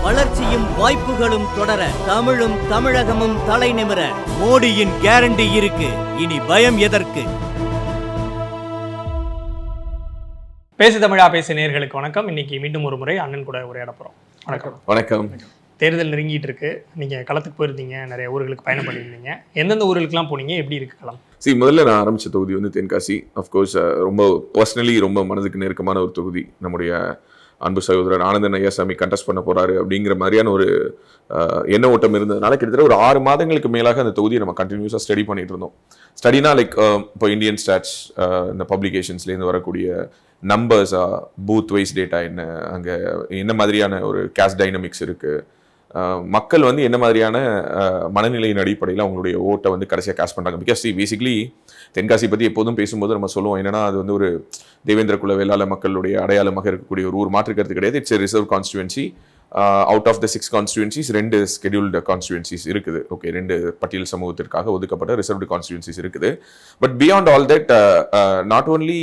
வளர்ச்சியும் வாய்ப்புகளும் தொடர, தமிழும் தமிழகமும் தலை நிமிர மோடியின் கேரண்டி இருக்கு. இனி பயம் எதற்கு? பேசு தமிழா பேசு நேயர்களுக்கு வணக்கம். இன்னைக்கு மீண்டும் ஒரு முறை அண்ணன் கூட உரையாட போறோம். வணக்கம். வணக்கம். தேர்தல் நெருங்கிட்டு இருக்கு. நீங்க களத்துக்கு போயிருந்தீங்க, நிறைய ஊர்களுக்கு பயணம் பண்ணியிருந்தீங்க. எந்தெந்த ஊர்களுக்குலாம் போனீங்க, எப்படி இருக்கு களம்? முதல்ல நான் ஆரம்பிச்ச தொகுதி வந்து தென்காசி. அஃப்கோர்ஸ் ரொம்ப பர்சனலி ரொம்ப மனதுக்கு நெருக்கமான ஒரு தொகுதி. நம்முடைய அன்பு சகோதரர் ஆனந்தன் ஐயாசாமி கண்டெஸ்ட் பண்ண போறாரு அப்படிங்கிற மாதிரியான ஒரு எண்ண ஓட்டம் இருந்ததுனால கிட்டத்தட்ட ஒரு 6 மாதங்களுக்கு மேலாக அந்த தொகுதியை நம்ம கண்டினியூஸாக ஸ்டடி பண்ணிட்டு இருந்தோம். ஸ்டடினா லைக் இப்போ இந்தியன் ஸ்டாட்ஸ் இந்த பப்ளிகேஷன்ஸ்லேருந்து வரக்கூடிய நம்பர்ஸா, பூத் வைஸ் டேட்டா என்ன, அங்கே என்ன மாதிரியான ஒரு கேஸ்ட் டைனமிக்ஸ் இருக்குது, மக்கள் வந்து என்ன மாதிரியான மனநிலையின் அடிப்படையில் அவங்களுடைய ஓட்டை வந்து கடைசியாக கேஸ்ட் பண்ணுறாங்க. பிகாஸ் பேசிக்லி தென்காசி பற்றி எப்போதும் பேசும்போது நம்ம சொல்லுவோம் என்னன்னா, அது வந்து ஒரு தேவேந்திர குல வேளாள மக்களுடைய அடையாளமாக இருக்கக்கூடிய ஒரு ஊர், மாற்றுக்கிறது கிடையாது. It's reserve constituency. Out of the 6 constituencies 2 scheduled constituencies இருக்குது. ஓகே, 2 பட்டியல் சமூகத்திற்காக ஒதுக்கப்பட்ட ரிசர்வ்டு கான்ஸ்டிடுவன்சிஸ் இருக்குது. But beyond all that, not only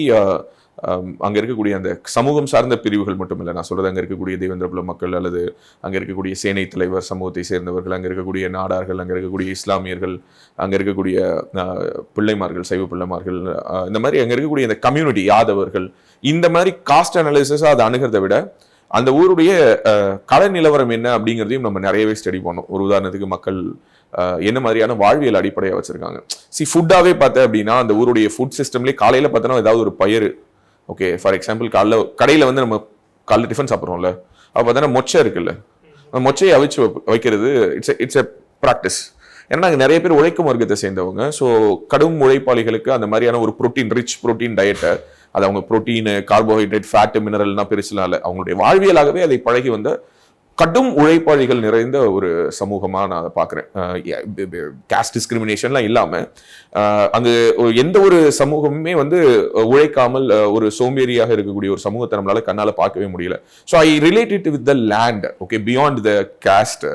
அங்கே இருக்கக்கூடிய அந்த சமூகம் சார்ந்த பிரிவுகள் மட்டும் இல்லை, நான் சொல்கிறது அங்கே இருக்கக்கூடிய தேவேந்திர குல மக்கள் அல்லது அங்கே இருக்கக்கூடிய சேனை தலைவர் சமூகத்தை சேர்ந்தவர்கள், அங்கே இருக்கக்கூடிய நாடார்கள், அங்கே இருக்கக்கூடிய இஸ்லாமியர்கள், அங்கே இருக்கக்கூடிய பிள்ளைமார்கள், சைவ பிள்ளைமார்கள், இந்த மாதிரி அங்கே இருக்கக்கூடிய இந்த கம்யூனிட்டி யாதவர்கள், இந்த மாதிரி காஸ்ட் அனாலிசிஸாக அதை அணுகிறத விட அந்த ஊருடைய கள நிலவரம் என்ன அப்படிங்கிறதையும் நம்ம நிறையவே ஸ்டடி பண்ணோம். ஒரு உதாரணத்துக்கு மக்கள் என்ன மாதிரியான வாழ்வியல் அடிப்படையாக வச்சுருக்காங்க. ஃபுட்டாகவே பார்த்தேன் அப்படின்னா அந்த ஊருடைய ஃபுட் சிஸ்டம்லேயே காலையில் பார்த்தோன்னா ஏதாவது ஒரு பயிர், ஓகே ஃபார் எக்ஸாம்பிள் கடையில் வந்து நம்ம காலையில் டிஃபன் சாப்பிட்றோம்ல, அப்போ பார்த்தோன்னா மொச்சை இருக்குல்ல, மொச்சையை அவிச்சு வைக்கிறது இட்ஸ் எ ப்ராக்டிஸ். ஏன்னா நாங்கள் நிறைய பேர் உழைக்கும் வர்க்கத்தை சேர்ந்தவங்க. ஸோ கடும் உழைப்பாளிகளுக்கு அந்த மாதிரியான ஒரு ரிச் ப்ரோட்டீன் டயட்டை, அது அவங்க ப்ரோட்டீனு, கார்போஹைட்ரேட், ஃபேட்டு, மினரல்னா பெருசுலாம் இல்லை, அவங்களுடைய வாழ்வியலாகவே அதை பழகி வந்த கடும் உழைப்பாளிகள் நிறைந்த ஒரு சமூகமாக நான் அதை பார்க்குறேன். கேஸ்ட் டிஸ்கிரிமினேஷன்லாம் இல்லாமல் அங்கே எந்த ஒரு சமூகமுமே வந்து உழைக்காமல் ஒரு சோம்பேறியாக இருக்கக்கூடிய ஒரு சமூகத்தை நம்மளால கண்ணால் பார்க்கவே முடியல. So I related with the land. Okay, beyond the caste,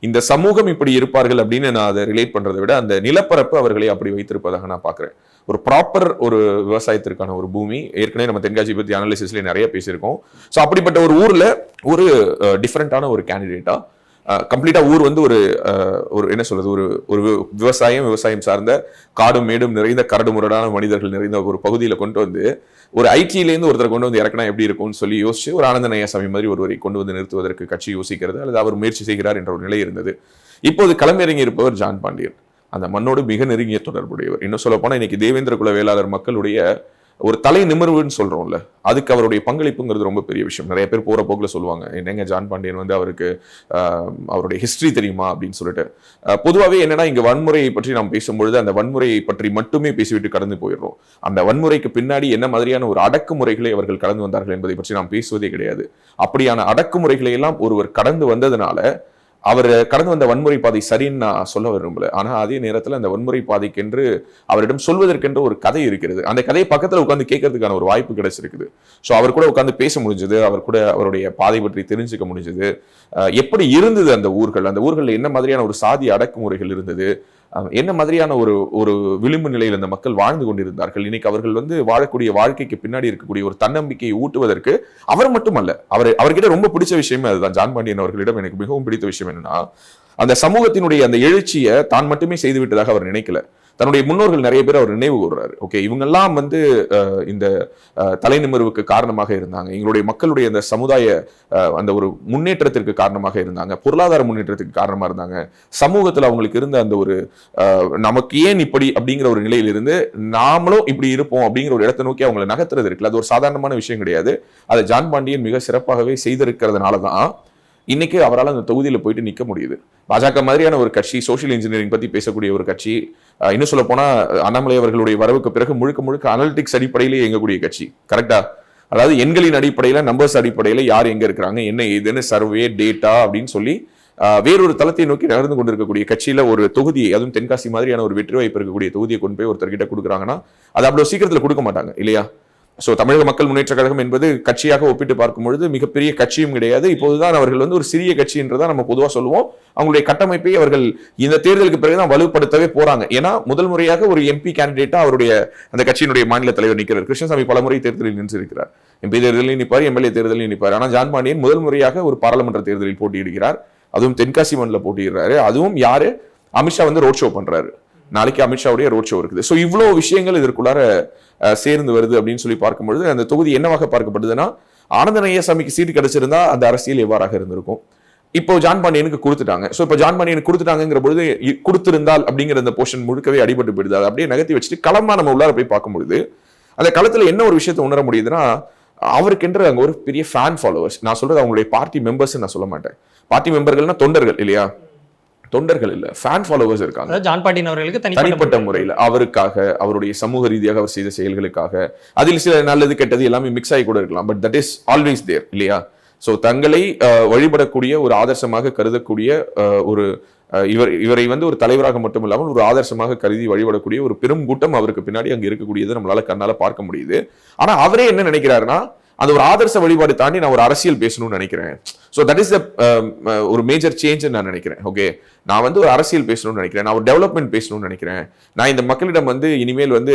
இந்த சமூகம் இப்படி இருப்பார்கள் அப்படின்னு நான் அதை ரிலேட் பண்ணுறதை விட அந்த நிலப்பரப்பு அவர்களை அப்படி வைத்திருப்பதாக நான் பார்க்குறேன். ஒரு ப்ராப்பர் ஒரு விவசாயத்திற்கான ஒரு பூமி. ஏற்கனவே நம்ம தென்காசி பற்றி அனாலிசிஸ்ல நிறைய பேசியிருக்கோம். ஸோ அப்படிப்பட்ட ஒரு ஊர்ல ஒரு டிஃப்ரெண்டான ஒரு கேண்டிடேட்டா கம்ப்ளீட்டா ஊர் வந்து ஒரு என்ன சொல்றது, ஒரு விவசாயம் சார்ந்த காடும் மேடும் நிறைந்த கரடு முரடான மனிதர்கள் நிறைந்த ஒரு பகுதியில் கொண்டு வந்து ஒரு ஐடியிலேருந்து ஒருத்தரை கொண்டு வந்து இறக்கினா எப்படி இருக்கும்னு சொல்லி யோசிச்சு ஒரு ஆனந்தன் ஐயாசாமி மாதிரி ஒருவரை கொண்டு வந்து நிறுத்துவதற்கு கட்சி யோசிக்கிறது அல்லது அவர் முயற்சி செய்கிறார் என்ற ஒரு நிலை இருந்தது. இப்போது களமிறங்கி இருப்பவர் ஜான் பாண்டியன், அந்த மண்ணோடு மிக நெருங்கிய தொடர்புடையவர். இன்னும் சொல்ல போனா இன்னைக்கு தேவேந்திர குல வேளாளர் மக்களுடைய ஒரு தலை நிமிர்வுன்னு சொல்றோம்ல, அதுக்கு அவருடைய பங்களிப்புங்கிறது ரொம்ப பெரிய விஷயம். நிறைய பேர் போற போக்குல சொல்லுவாங்க, என்னங்க ஜான் பாண்டியன் வந்து அவருக்கு அவருடைய ஹிஸ்டரி தெரியுமா அப்படின்னு சொல்லிட்டு. பொதுவாகவே என்னன்னா, இங்க வன்முறையை பற்றி நாம் பேசும்பொழுது அந்த வன்முறையை பற்றி மட்டுமே பேசிவிட்டு கடந்து போயிடுறோம். அந்த வன்முறைக்கு பின்னாடி என்ன மாதிரியான ஒரு அடக்குமுறைகளை அவர்கள் கடந்து வந்தார்கள் என்பதை பற்றி நாம் பேசுவதே கிடையாது. அப்படியான அடக்குமுறைகளை எல்லாம் ஒருவர் கடந்து வந்ததுனால அவர் கடந்து வந்த வன்முறை பாதை சரின்னு நான் சொல்ல விரும்பல. ஆனா அதே நேரத்தில் அந்த வன்முறை பாதைக்கென்று அவரிடம் சொல்வதற்கென்று ஒரு கதை இருக்கிறது. அந்த கதையை பக்கத்துல உட்காந்து கேட்கறதுக்கான ஒரு வாய்ப்பு கிடைச்சிருக்குது. ஸோ அவர் கூட உட்காந்து பேச முடிஞ்சது, அவர் கூட அவருடைய பாதை பற்றி தெரிஞ்சுக்க முடிஞ்சது. எப்படி இருந்தது அந்த ஊர்களில் என்ன மாதிரியான ஒரு சாதி அடக்குமுறைகள் இருந்தது, என்ன மாதிரியான ஒரு விளிம்பு நிலையில் அந்த மக்கள் வாழ்ந்து கொண்டிருந்தார்கள். இன்னைக்கு அவர்கள் வந்து வாழக்கூடிய வாழ்க்கைக்கு பின்னாடி இருக்கக்கூடிய ஒரு தன்னம்பிக்கையை ஊட்டுவதற்கு அவர் மட்டுமல்ல, அவர்கிட்ட ரொம்ப பிடிச்ச விஷயமே அதுதான். ஜான் பாண்டியன் அவர்களிடம் எனக்கு மிகவும் பிடித்த விஷயம் என்னன்னா, அந்த சமூகத்தினுடைய அந்த எழுச்சியை தான் மட்டுமே செய்து விட்டதாக அவர் நினைக்கல. தன்னுடைய முன்னோர்கள் நிறைய பேர் அவர் நினைவு கூறுறாரு. ஓகே, இவங்கெல்லாம் வந்து இந்த தலை நிமிர்வுக்கு காரணமாக இருந்தாங்க, எங்களுடைய மக்களுடைய அந்த சமுதாய அந்த ஒரு முன்னேற்றத்திற்கு காரணமாக இருந்தாங்க, பொருளாதார முன்னேற்றத்துக்கு காரணமா இருந்தாங்க, சமூகத்தில் அவங்களுக்கு இருந்த அந்த ஒரு நமக்கு ஏன் இப்படி அப்படிங்கிற ஒரு நிலையிலிருந்து நாமளும் இப்படி இருப்போம் அப்படிங்கிற ஒரு இடத்தை நோக்கி அவங்களை நகர்த்துறது இருக்குல்ல, அது ஒரு சாதாரணமான விஷயம் கிடையாது. அதை ஜான் பாண்டியன் மிக சிறப்பாகவே செய்திருக்கிறதுனால தான் இன்னைக்கு அவரால் அந்த தொகுதியில் போயிட்டு நிற்க முடியுது. பாஜக மாதிரியான ஒரு கட்சி, சோஷியல் இன்ஜினியரிங் பத்தி பேசக்கூடிய ஒரு கட்சி, இன்னும் சொல்ல போனா அண்ணாமலை அவர்களுடைய வரவுக்கு பிறகு முழுக்க அனலிட்டிக்ஸ் அடிப்படையிலே இயங்கக்கூடிய கட்சி. கரெக்டா? அதாவது எண்களின் அடிப்படையில, நம்பர்ஸ் அடிப்படையில யார் எங்க இருக்கிறாங்க, என்ன ஏதுன்னு சர்வே டேட்டா அப்படின்னு சொல்லி வேறொரு தளத்தை நோக்கி நகர்ந்து கொண்டிருக்கக்கூடிய கட்சியில ஒரு தொகுதியை, அதுவும் தென்காசி மாதிரியான ஒரு வெற்றி வாய்ப்பு இருக்கக்கூடிய தொகுதியை கொண்டு போய் ஒருத்தர்கிட்ட கொடுக்குறாங்கன்னா அது அவ்வளவு சீக்கிரத்தில் கொடுக்க மாட்டாங்க இல்லையா? ஸோ தமிழக மக்கள் முன்னேற்ற கழகம் என்பது கட்சியாக ஒப்பிட்டு பார்க்கும் பொழுது மிகப்பெரிய கட்சியும் கிடையாது. இப்போதுதான் அவர்கள் வந்து ஒரு சிறிய கட்சி என்றுதான் நம்ம பொதுவாக சொல்லுவோம். அவங்களுடைய கட்டமைப்பை அவர்கள் இந்த தேர்தலுக்கு பிறகுதான் வலுப்படுத்தவே போறாங்க. ஏன்னா முதல் முறையாக ஒரு எம்பி கேண்டிடேட்டா அவருடைய அந்த கட்சியினுடைய மாநில தலைவர் நிற்கிறார். கிருஷ்ணசாமி பலமுறை தேர்தலில் நின்றிருக்கிறார். எம்பி தேர்தலில் நிற்பார், எம்எல்ஏ தேர்தலில் நிற்பார். ஆனால் ஜான் பாண்டியன் முதல் முறையாக ஒரு பாராளுமன்ற தேர்தலில் போட்டியிடுகிறார். அதுவும் தென்காசி மண்ணில் போட்டியிடுறாரு. அதுவும் யாரு? அமித்ஷா வந்து ரோட் ஷோ பண்றாரு. நாளைக்கு அமித்ஷாவுடைய ரோட் ஷோ இருக்குது. ஸோ இவ்வளோ விஷயங்கள் இதற்குள்ளார சேர்ந்து வருது அப்படின்னு சொல்லி பார்க்கும்பொழுது அந்த தொகுதி என்னவாக பார்க்கப்படுதுன்னா, ஆனந்தன் ஐயாசாமிக்கு சீட்டு கிடைச்சிருந்தா அந்த அரசியல் எவ்வாறாக இருந்திருக்கும். இப்போ ஜான் பாண்டியனுக்கு கொடுத்துட்டாங்க. ஸோ இப்போ ஜான் பாண்டியனுக்கு கொடுத்துட்டாங்கிற பொழுது கொடுத்திருந்தால் அப்படிங்கிற அந்த போர்ஷன் முழுக்கவே அடிபட்டு போயிடுது. அதை அப்படியே நகர்த்தி வச்சுட்டு களமா நம்ம உள்ளார போய் பார்க்கும்பொழுது அந்த களத்துல என்ன ஒரு விஷயத்தை உணர முடியுதுன்னா, அவருக்கென்று அங்க ஒரு பெரிய ஃபேன் ஃபாலோவர்ஸ். நான் சொல்றது அவங்களுடைய பார்ட்டி மெம்பர்ஸ் நான் சொல்ல மாட்டேன். பார்ட்டி மெம்பர்கள்னா தொண்டர்கள் இல்லையா, தொண்டர்கள் இல்ல, ஃபேன் ஃபாலோவர்ஸ் இருக்காங்க. ஜான் பாண்டியன் அவர்களுக்கு தனிப்பட்ட முறையில் அவருக்காக, அவருடைய சமூக ரீதியாக அவர் செய்த செயல்களுக்காக, அதில் சில நல்லது கெட்டது எல்லாமே மிக்ஸ் ஆகி கூட இருக்கலாம். But that is always there இல்லையா. சோ தங்களை வழிபடக்கூடிய ஒரு ஆதர்சமாக கருதக்கூடிய ஒரு இவரை வந்து ஒரு தலைவராக மட்டும் இல்லாமல் ஒரு ஆதர்சமாக கருதி வழிபடக்கூடிய ஒரு பெரும் கூட்டம் அவருக்கு பின்னாடி அங்க இருக்கக்கூடியது நம்மளால கண்ணால பார்க்க முடியுது. ஆனா அவரே என்ன நினைக்கிறாருன்னா, அந்த ஒரு ஆதர்ச வழிபாடு தாண்டி நான் ஒரு அரசியல் பேசணும்னு நினைக்கிறேன். ஸோ தட் இஸ் ஒரு மேஜர் சேஞ்ச் நான் நினைக்கிறேன். ஓகே, நான் வந்து ஒரு அரசியல் பேசணும்னு நினைக்கிறேன், நான் ஒரு டெவலப்மெண்ட் பேசணும்னு நினைக்கிறேன். நான் இந்த மக்களிடம் வந்து இனிமேல் வந்து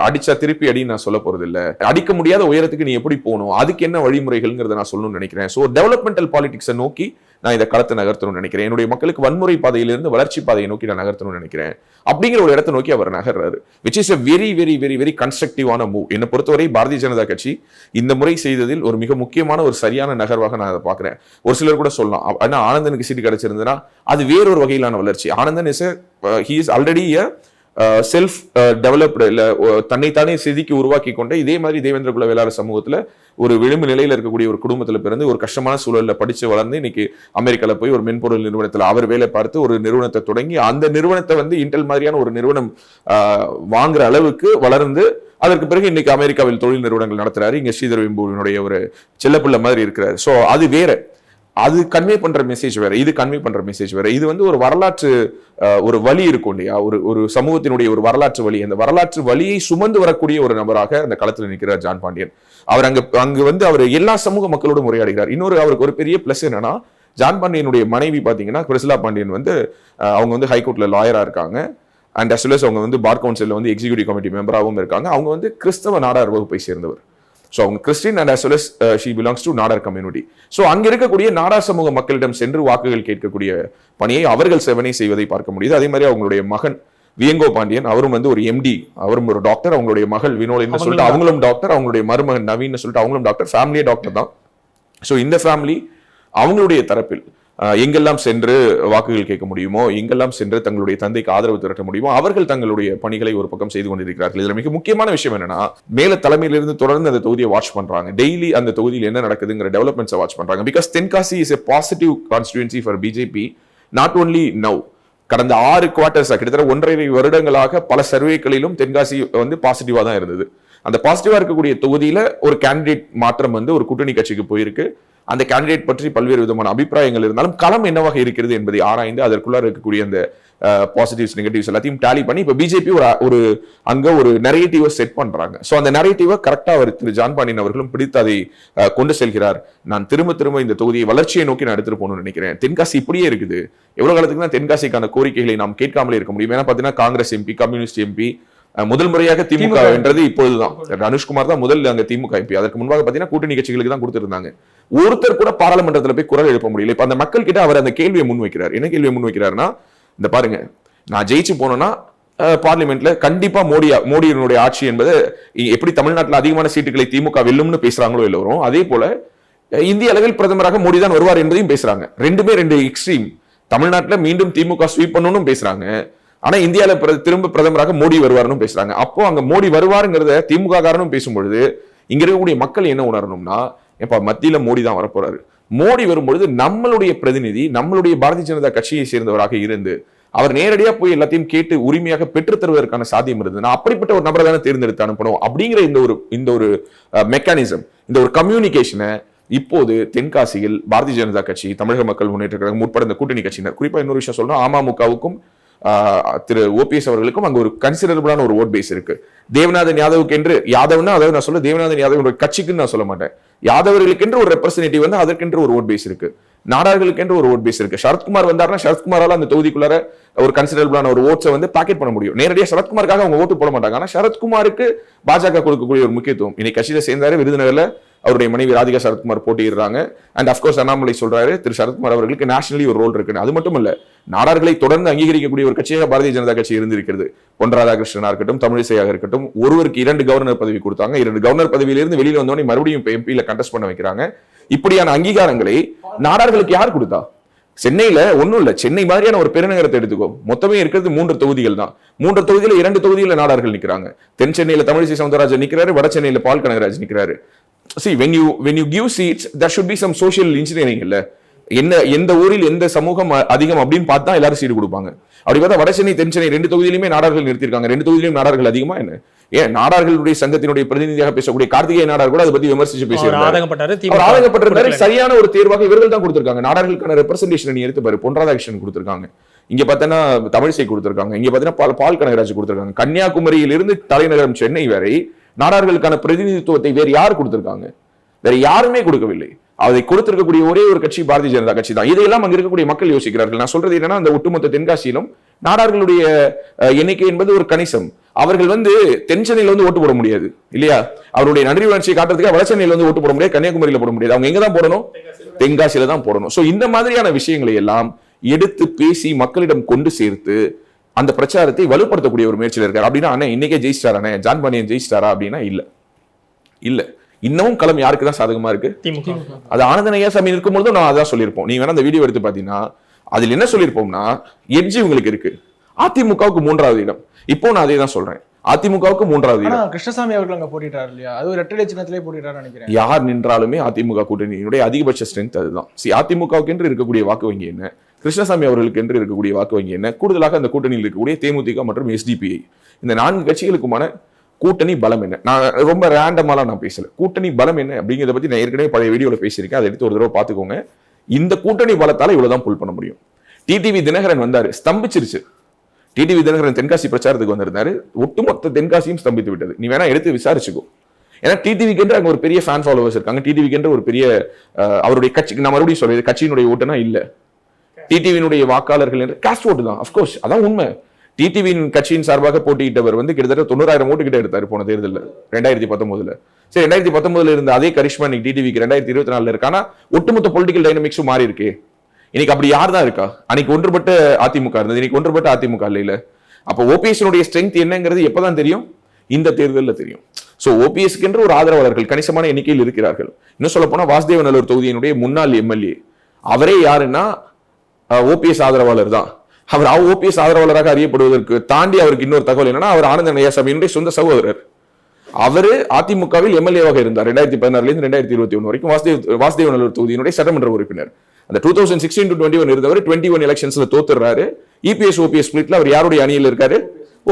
அடிச்சா திருப்பி அடின்னு நான் சொல்ல போறது இல்லை. அடிக்க முடியாத உயரத்துக்கு நீ எப்படி போகணும், அதுக்கு என்ன வழிமுறைகள்ங்கிறத நான் சொல்லணும்னு நினைக்கிறேன். ஸோ டெவலப்மெண்டல் பாலிடிக்ஸை நோக்கி நான் இதை களத்தை நகர்த்தணும்னு நினைக்கிறேன். என்னுடைய மக்களுக்கு வன்முறை பாதையிலிருந்து வளர்ச்சி பாதையை நோக்கி நான் நகர்த்தணும்னு நினைக்கிறேன் அப்படிங்கிற ஒரு இடத்தை நோக்கி அவர் நகர்றாரு. Which is a very very very very கன்ஸ்ட்ரக்டிவான மூவ். என்னை பொறுத்தவரை பாரதிய ஜனதா கட்சி இந்த முறை செய்ததில் ஒரு மிக முக்கியமான ஒரு சரியான நகர்வாக நான் அதை பார்க்கிறேன். ஒரு சிலர் கூட சொல்லலாம், ஆனா ஆனந்தனுக்கு சீட்டு கிடைச்சிருந்ததுன்னா அது வேறொரு வகையிலான வளர்ச்சி. Anandan he is already a self developed, இல்ல தன்னைத்தானே செதுக்கி உருவாக்கி கொண்ட இதே மாதிரி தேவேந்திர குல வேளாளர் சமூகத்துல ஒரு விளிம்பு நிலையில இருக்கக்கூடிய ஒரு குடும்பத்துல பிறந்து ஒரு கஷ்டமான சூழல்ல படிச்சு வளர்ந்து இன்னைக்கு அமெரிக்கால போய் ஒரு மென்பொருள் நிறுவனத்துல அவர் வேலை பார்த்து ஒரு நிறுவனத்தை தொடங்கி அந்த நிறுவனத்தை வந்து இன்டெல் மாதிரியான ஒரு நிறுவனம் வாங்குற அளவுக்கு வளர்ந்து அதற்கு பிறகு இன்னைக்கு அமெரிக்காவில் தொழில் நிறுவனங்கள் நடத்துறாரு. இங்க ஸ்ரீதர் வெம்புவினுடைய ஒரு செல்லப்பிள்ளை மாதிரி இருக்கிறாரு. ஸோ அது வேற, அது கன்வே பண்ற மெசேஜ் வேற, இது கன்வே பண்ற மெசேஜ் வேற. இது வந்து ஒரு வரலாற்று ஒரு வழி இருக்கும் இல்லையா, ஒரு சமூகத்தினுடைய ஒரு வரலாற்று வழி. அந்த வரலாற்று வழியை சுமந்து வரக்கூடிய ஒரு நபராக அந்த களத்தில் நிற்கிறார் ஜான் பாண்டியன். அவர் அங்கு வந்து அவர் எல்லா சமூக மக்களோடும் உரையாடுகிறார். இன்னொரு அவருக்கு ஒரு பெரிய பிளஸ் என்னன்னா, ஜான் பாண்டியனுடைய மனைவி பாத்தீங்கன்னா பிரிசிலா பாண்டியன் வந்து அவங்க வந்து ஹைகோர்ட்ல லாயரா இருக்காங்க. அண்ட் அஸ் வெல் அஸ் அவங்க வந்து பார் கவுன்சில் வந்து எக்ஸிக்யூட்டிவ் கமிட்டி மெம்பராகவும் இருக்காங்க. அவங்க வந்து கிறிஸ்தவ நாடார் வகுப்பை சேர்ந்தவர். ஸோ அவங்க Christian and as well as she belongs to Nadar community. So அங்க இருக்கக்கூடிய நாடார் சமூக மக்களிடம் சென்று வாக்குகள் கேட்கக்கூடிய பணியை அவர்கள் செவனே செய்வதை பார்க்க முடியுது. அதே மாதிரி அவங்களுடைய மகன் வியங்கோ பாண்டியன், அவரும் வந்து ஒரு எம்டி, அவரும் ஒரு டாக்டர். அவங்களுடைய மகள் வினோலின்னு சொல்லிட்டு அவங்களும் டாக்டர். அவங்களுடைய மருமகன் நவீன் சொல்லிட்டு அவங்களும் டாக்டர். ஃபேமிலியே டாக்டர் தான். ஸோ இந்த ஃபேமிலி அவங்களுடைய தரப்பில் எங்கெல்லாம் சென்று வாக்குகள் கேட்க முடியுமோ, எங்கெல்லாம் சென்று தங்களுடைய தந்தைக்கு ஆதரவு திரட்ட முடியுமோ அவர்கள் தங்களுடைய பணிகளை ஒரு பக்கம் செய்து கொண்டிருக்கிறார்கள். இதுல மிக முக்கியமான விஷயம் என்னன்னா, மேல தலைமையிலிருந்து தொடர்ந்து அந்த தொகுதியை வாட்ச் பண்றாங்க. டெய்லி அந்த தொகுதியில் என்ன நடக்குதுங்கிற டெவலப்மெண்ட்ஸை வாட்ச் பண்றாங்க. Because Tenkasi is a positive constituency for BJP, not only now. கடந்த 6 குவார்டர்ஸ் கிட்டத்தட்ட 1.5 வருடங்களாக பல சர்வேக்களிலும் தென்காசி வந்து பாசிட்டிவா தான் இருந்தது. அந்த பாசிட்டிவா இருக்கக்கூடிய தொகுதியில ஒரு கேண்டிடேட் மாற்றம் வந்து ஒரு கூட்டணி கட்சிக்கு போயிருக்கு. அந்த கேண்டிடேட் பற்றி பல்வேறு விதமான அபிப்பிராயங்கள் இருந்தாலும் களம் என்னவாக இருக்கிறது என்பதை ஆராய்ந்து அதற்குள்ள இருக்கக்கூடிய அந்த பாசிட்டிவ்ஸ் நெகட்டிவ்ஸ் எல்லாத்தையும் டேலி பண்ணி இப்ப பிஜேபி அங்க ஒரு நரேட்டிவை செட் பண்றாங்க. சோ அந்த நரேட்டிவை கரெக்டா அவர் திரு ஜான் பாண்டியன் அவர்களும் பிடித்து அதை கொண்டு செல்கிறார். நான் திரும்ப இந்த தொகுதியை வளர்ச்சியை நோக்கி நான் எடுத்துட்டு போகணும்னு நினைக்கிறேன். தென்காசி இப்படியே இருக்குது. எவ்வளவு காலத்துக்கு தான் தென்காசிக்கான கோரிக்கைகளை நாம் கேட்காமலே இருக்க முடியும்? ஏன்னா பாத்தீங்கன்னா காங்கிரஸ் எம்பி, கம்யூனிஸ்ட் எம்பி, முதல் முறையாக திமுக என்றது இப்போதுதான். அனுஷ்குமார் தான் முதல் அங்க திமுக எம்பி. அதற்கு முன்பாக பாத்தீங்கன்னா கூட்டணி கட்சிகளுக்கு தான் கொடுத்திருந்தாங்க. ஒருத்தர் கூட பாராளுமன்றத்தில் போய் குரல் எழுப்ப முடியல. இப்ப அந்த மக்கள் கிட்ட அவர் அந்த கேள்வியை முன்வைக்கிறார். என்ன கேள்வியை முன்வைக்கிறாருன்னா, இந்த பாருங்க, நான் ஜெயிச்சு போனேன்னா பார்லிமெண்ட்ல கண்டிப்பா மோடியினுடைய ஆட்சி என்பது எப்படி தமிழ்நாட்டில் அதிகமான சீட்டுகளை திமுக வெல்லும்னு பேசுறாங்களோ எல்லோரும், அதே போல இந்திய அளவில் பிரதமராக மோடி தான் வருவார் என்பதையும் பேசுறாங்க. ரெண்டுமே ரெண்டு எக்ஸ்ட்ரீம். தமிழ்நாட்டில் மீண்டும் திமுக ஸ்வீப் பண்ணணும் பேசுறாங்க, ஆனா இந்தியால திரும்ப பிரதமராக மோடி வருவார்னு பேசுறாங்க. அப்போ அங்க மோடி வருவாருங்கிறத திமுக காரனும் பேசும்பொழுது இங்க இருக்கக்கூடிய மக்கள் என்ன உணரணும்னா, எப்ப மத்தியில மோடி தான் வரப்போறாரு. மோடி வரும்பொழுது நம்மளுடைய பிரதிநிதி நம்மளுடைய பாரதிய ஜனதா கட்சியை சேர்ந்தவராக இருந்து அவர் நேரடியா போய் எல்லாத்தையும் கேட்டு உரிமையாக பெற்று தருவதற்கான சாத்தியம் இருந்தது. நான் அப்படிப்பட்ட ஒரு நபரை தானே தேர்ந்தெடுத்து அனுப்பணும் அப்படிங்கிற இந்த ஒரு மெக்கானிசம், இந்த ஒரு கம்யூனிகேஷனை இப்போது தென்காசியில் பாரதிய ஜனதா கட்சி, தமிழக மக்கள் முன்னேற்ற கழகம் உட்பட இந்த கூட்டணி கட்சியினர், குறிப்பா இன்னொரு விஷயம் சொல்லணும், அமமுகவுக்கும் திரு ஓபிஎஸ் அவர்களுக்கும் அங்க ஒரு கன்சிடரபிளான ஒரு ஓட் பேஸ் இருக்கு. தேவநாதன் யாதவுக்கு என்று யாதவ்னா அதாவது நான் சொல்ல தேவநாதன் யாதவ் கட்சிக்குன்னு நான் சொல்ல மாட்டேன், யாதவர்களுக்கு என்று ஒரு ரெப்ரசன்டேட்டிவ் வந்து அதற்கென்று ஒரு ஓட் பேஸ் இருக்கு, நாடார்களுக்கு என்று ஒரு ஓட் பேஸ் இருக்கு. சரத்குமார் வந்தாருன்னா சரத்குமாரால அந்த தொகுதிக்குள்ளார ஒரு கன்சிடரபிளான ஒரு ஓட்ஸை வந்து பாக்கெட் பண்ண முடியும். நேரடியாக சரத்குமாருக்காக அவங்க ஓட்டு போட மாட்டாங்க. ஆனா சரத்குமாருக்கு பாஜக கொடுக்கக்கூடிய ஒரு முக்கியத்துவம், இன்னைக்கு கட்சியில சேர்ந்தாரு, விருதுநகர்ல அவருடைய மனைவி ராதிகா சரத்குமார் போட்டியிடுறாங்க. அண்ட் அப்கோர்ஸ் அண்ணாமலை சொல்றாரு திரு சரத்குமார் அவர்களுக்கு நேஷனலி ஒரு ரோல் இருக்குன்னு. அது மட்டும் இல்ல, நாடார்களை தொடர்ந்து அங்கீகரிக்கக்கூடிய ஒரு கட்சியாக பாரதிய ஜனதா கட்சி இருந்திருக்கிறது. பொன் ராதாகிருஷ்ணனா இருக்கட்டும், தமிழிசையாக இருக்கட்டும், ஒருவருக்கு 2 கவர்னர் பதவி கொடுத்தாங்க. 2 கவர்னர் பதவியிலிருந்து வெளியில வந்தோடனே மறுபடியும் எம்பியில கண்டெஸ்ட் பண்ண வைக்கிறாங்க. இப்படியான அங்கீகாரங்களை நாடார்களுக்கு யார் கொடுத்தா? சென்னையில ஒண்ணும் இல்ல, சென்னை மாதிரியான ஒரு பெருநகரத்தை எடுத்துக்கோ, மொத்தமே இருக்கிறது 3 தொகுதிகள் தான். 3 தொகுதியில 2 தொகுதியில நாடார்கள் நிக்கிறாங்க. தென் சென்னையில தமிழிசை சவுந்தரராஜன் நிக்கிறாரு, வட சென்னையில பால் கனகராஜ் நிக்கிறாரு. See, when you give seats, there should be some social engineering இல்ல. எந்த ஊரில் எந்த சமூகம் அதிகம் அப்படின்னு பார்த்தா எல்லாரும் சீடு கொடுப்பாங்க. அப்படி பார்த்தா வட சென்னை தென் சென்னை 2 தொகுதியிலுமே நாடார்கள் நிறுத்திருக்காங்க. 2 தொகுதியிலும் நாடார்கள் அதிகமா என்ன? ஏன் நாடார்களுடைய சங்கத்தினுடைய பிரதிநிதியாக பேசக்கூடிய கார்த்திகேய நாடார் கூட அதை பத்தி விமர்சிச்சு பேசியிருக்காரு. சரியான ஒரு தேர்வாக இவர்கள் தான் கொடுத்திருக்காங்க. நாடார்களுக்கான ரெப்ரசன்டேஷன் நீ எடுத்து பாரு, பொன் ராதாகிருஷ்ணன் கொடுத்திருக்காங்க, இங்க பார்த்தா தமிழிசை கொடுத்திருக்காங்க, இங்க பார்த்தா பால் கனகராஜ் கொடுத்திருக்காங்க. கன்னியாகுமரியில் இருந்து தலைநகரம் சென்னை வரை நாடார்களுக்கான பிரதிநிதித்துவத்தை வேறு யார் கொடுத்திருக்காங்க? வேற யாருமே கொடுக்கவில்லை. அதை கொடுத்திருக்கக்கூடிய ஒரே ஒரு கட்சி பாரதிய ஜனதா கட்சி தான். இதையெல்லாம் அங்க இருக்கக்கூடிய மக்கள் யோசிக்கிறார்கள். நான் சொல்றது என்னன்னா, அந்த ஒட்டுமொத்த தென்காசியிலும் நாடார்களுடைய எண்ணிக்கை என்பது ஒரு கணிசம். அவர்கள் வந்து தென் சென்னையில வந்து ஓட்டு போட முடியாது இல்லையா? அவருடைய நன்றி உணர்ச்சியை காட்டுறதுக்கு வட சென்னையில வந்து ஓட்டு போட முடியாது, கன்னியாகுமரியில போட முடியாது. அவங்க எங்க தான் போடணும்? தென்காசியில தான் போடணும். சோ இந்த மாதிரியான விஷயங்களை எல்லாம் எடுத்து பேசி மக்களிடம் கொண்டு சேர்த்து அந்த பிரச்சாரத்தை வலுப்படுத்தக்கூடிய ஒரு முயற்சியில் இருக்காரு. அப்படின்னா அண்ணே இன்னைக்கே ஜெயிச்சிட்டாரானே, ஜான் பாண்டியன் ஜெயிச்சிட்டாரா அப்படின்னா இல்ல. இன்னமும் களம் யாருக்கு தான் சாதகமா இருக்கு? அது ஆனந்தன் ஐயாசாமி இருக்கும்போது நான் அதான் சொல்லியிருப்போம். நீங்க வேணா அந்த வீடியோ எடுத்து பாத்தீங்கன்னா அதுல என்ன சொல்லியிருப்போம்னா, எட்ஜி உங்களுக்கு இருக்கு, அதிமுகவுக்கு 3வது இடம். இப்போ நான் அதே தான் சொல்றேன், அதிமுகவுக்கு 3வது இடம். கிருஷ்ணசாமி அவர்கள் அங்க போட்டிட்டாரு இல்லையா? அது ஒரு ரெட்டை சின்னத்திலே போட்டிட்டாரு நினைக்கிறேன். யார் நின்றாலுமே அதிமுக கூட்டணியினுடைய அதிகபட்ச ஸ்ட்ரென்த் அதுதான். அதிமுகவுக்கு என்று இருக்கக்கூடிய வாக்கு வங்கி என்ன, கிருஷ்ணசாமி அவர்களுக்கு என்று இருக்கக்கூடிய வாக்கு வங்கி என்ன, கூடுதலாக அந்த கூட்டணியில் இருக்கக்கூடிய தேமுதிக மற்றும் எஸ்டிபிஐ, இந்த 4 கட்சிகளுக்குமான கூட்டணி பலம் என்ன? நான் ரொம்ப ரேண்டமாலாம் நான் பேசல. கூட்டணி பலம் என்ன அப்படிங்கிறத பத்தி நான் ஏற்கனவே பழைய வீடியோல பேசியிருக்கேன், அதை எடுத்து ஒரு தடவை பாத்துக்கோங்க. இந்த கூட்டணி பலத்தால இவ்வளவுதான் புல் பண்ண முடியும். டிடிவி தினகரன் வந்தாரு, ஸ்தம்பிச்சிருச்சு. டிடிவி தினகரன் தென்காசி பிரச்சாரத்துக்கு வந்திருந்தாரு, ஒட்டுமொத்த தென்காசியும் ஸ்தம்பித்து விட்டது. நீ வேணா எடுத்து விசாரிச்சுக்கோ. ஏன்னா டிடிவிக்கு என்று அங்க ஒரு பெரிய ஃபேன் ஃபாலோவர்ஸ் இருக்காங்க. டிடிவிக்கு என்று ஒரு பெரிய அவருடைய கட்சி, நான் மறுபடியும் சொல்றது, கட்சியினுடைய ஓட்டுனா இல்ல, டிடிவியினுடைய வாக்காளர்கள் என்று காஸ்ட் ஓட்டு தான். அப்கோர்ஸ் அதான் உண்மை. டிடிவியின் கட்சியின் சார்பாக போட்டியிட்டவர் வந்து கிட்டத்தட்ட 90,000 ஓட்டு கிட்ட எடுத்தாரு போன தேர்தலில் 2019. சரி, 2019 இருந்த அதே கரிஷ்மா இன்னைக்கு டிடிவிக்கு 2024 இருக்கானா? ஒட்டுமொத்த பொலிட்டிக்கல் டைனமிக்ஸும் மாறி இருக்கு. இன்னைக்கு அப்படி யார் தான் இருக்கா? அன்னைக்கு ஒன்றுபட்ட அதிமுக இருந்தது, இன்னைக்கு ஒன்றுபட்ட அதிமுக இல்ல. அப்ப ஓபிஎஸ் ஸ்ட்ரென்த் என்னங்கிறது எப்பதான் தெரியும்? இந்த தேர்தலில் தெரியும். சோ ஓபிஎஸ்க்கு என்று ஒரு ஆதரவாளர்கள் கணிசமான எண்ணிக்கையில் இருக்கிறார்கள். இன்னும் சொல்ல போனா வாசுதேவநல்லூர் தொகுதியினுடைய முன்னாள் எம்எல்ஏ அவரே யாருன்னா ஓபிஎஸ் ஆதரவாளர் தான். அவர் ஓபிஎஸ் ஆதரவாளராக அறியப்படுவதற்கு தாண்டி அவருக்கு இன்னொரு தகவல் என்னன்னா, அவர் ஆனந்தன் ஐயாசாமியினுடைய சொந்த சகோதரர். அவரு அதிமுகவில் எம்எல்ஏவாக இருந்தார் 2016 இருந்து 2021 வரைக்கும். வாசுதேவநல்லூர் தொகுதியினுடைய சட்டமன்ற உறுப்பினர். அந்த 2016 to 21 இருந்தவர் 21 எலெக்ஷன்ஸ்ல தோத்துறாரு. இபிஎஸ் ஓபிஎஸ் ஸ்பிளிட்ல அவர் யாருடைய அணியில் இருக்காரு?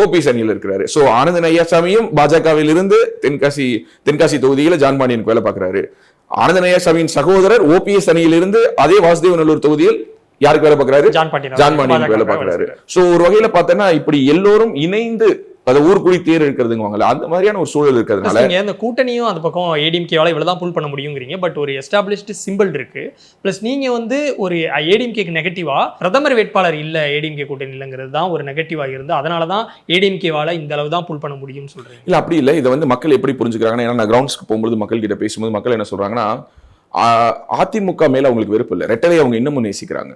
ஓபிஎஸ் அணியில் இருக்கிறாரு. சோ ஆனந்தன் ஐயாசாமியும் பாஜகவில் இருந்து தென்காசி தொகுதியில ஜான் பாண்டியனுக்கு வேலை பார்க்கிறாரு. ஆனந்தன் ஐயாசாமியின் சகோதரர் ஓபிஎஸ் அணியில் இருந்து அதே வாசுதேவநல்லூர் தொகுதியில் யாருக்கு வேலை பார்க்கிறாரு? ஜான் பாண்டியனுக்கு வேலை பார்க்கிறாரு. சோ ஒரு வகையில பார்த்தோன்னா இப்படி எல்லோரும் இணைந்து அது ஊர்குடி தேர் இருக்கிறதுங்க, அந்த மாதிரியான ஒரு சூழல் இருக்கிறதுனால இந்த கூட்டணியும் அந்த பக்கம் ஏடிஎம்கேவால இவ்வளவுதான் புல் பண்ண முடியுங்கிறீங்க. பட் ஒரு எஸ்டாப்ளிஷ்டு சிம்பிள் இருக்கு. பிளஸ் நீங்க வந்து ஒரு ஏடிஎம்கேக்கு நெகட்டிவா பிரதமர் வேட்பாளர் இல்ல ஏடிஎம்கே கூட்டணி இல்லைங்கிறது தான் ஒரு நெகட்டிவா இருந்து, அதனாலதான் ஏடிஎம்கேவால இந்த அளவு தான் புல் பண்ண முடியும்னு சொல்றீங்க. இல்ல அப்படி இல்லை. இதை வந்து மக்கள் எப்படி புரிஞ்சுக்கிறாங்கன்னா, ஏன்னா நான் கிரவுண்ட்ஸ்க்கு போகும்போது மக்கள் கிட்ட பேசும்போது மக்கள் என்ன சொல்றாங்கன்னா, அதிமுக மேல அவங்களுக்கு வெறுப்பு இல்லை, ரெட்டலை அவங்க இன்னமும் நேசிக்கிறாங்க.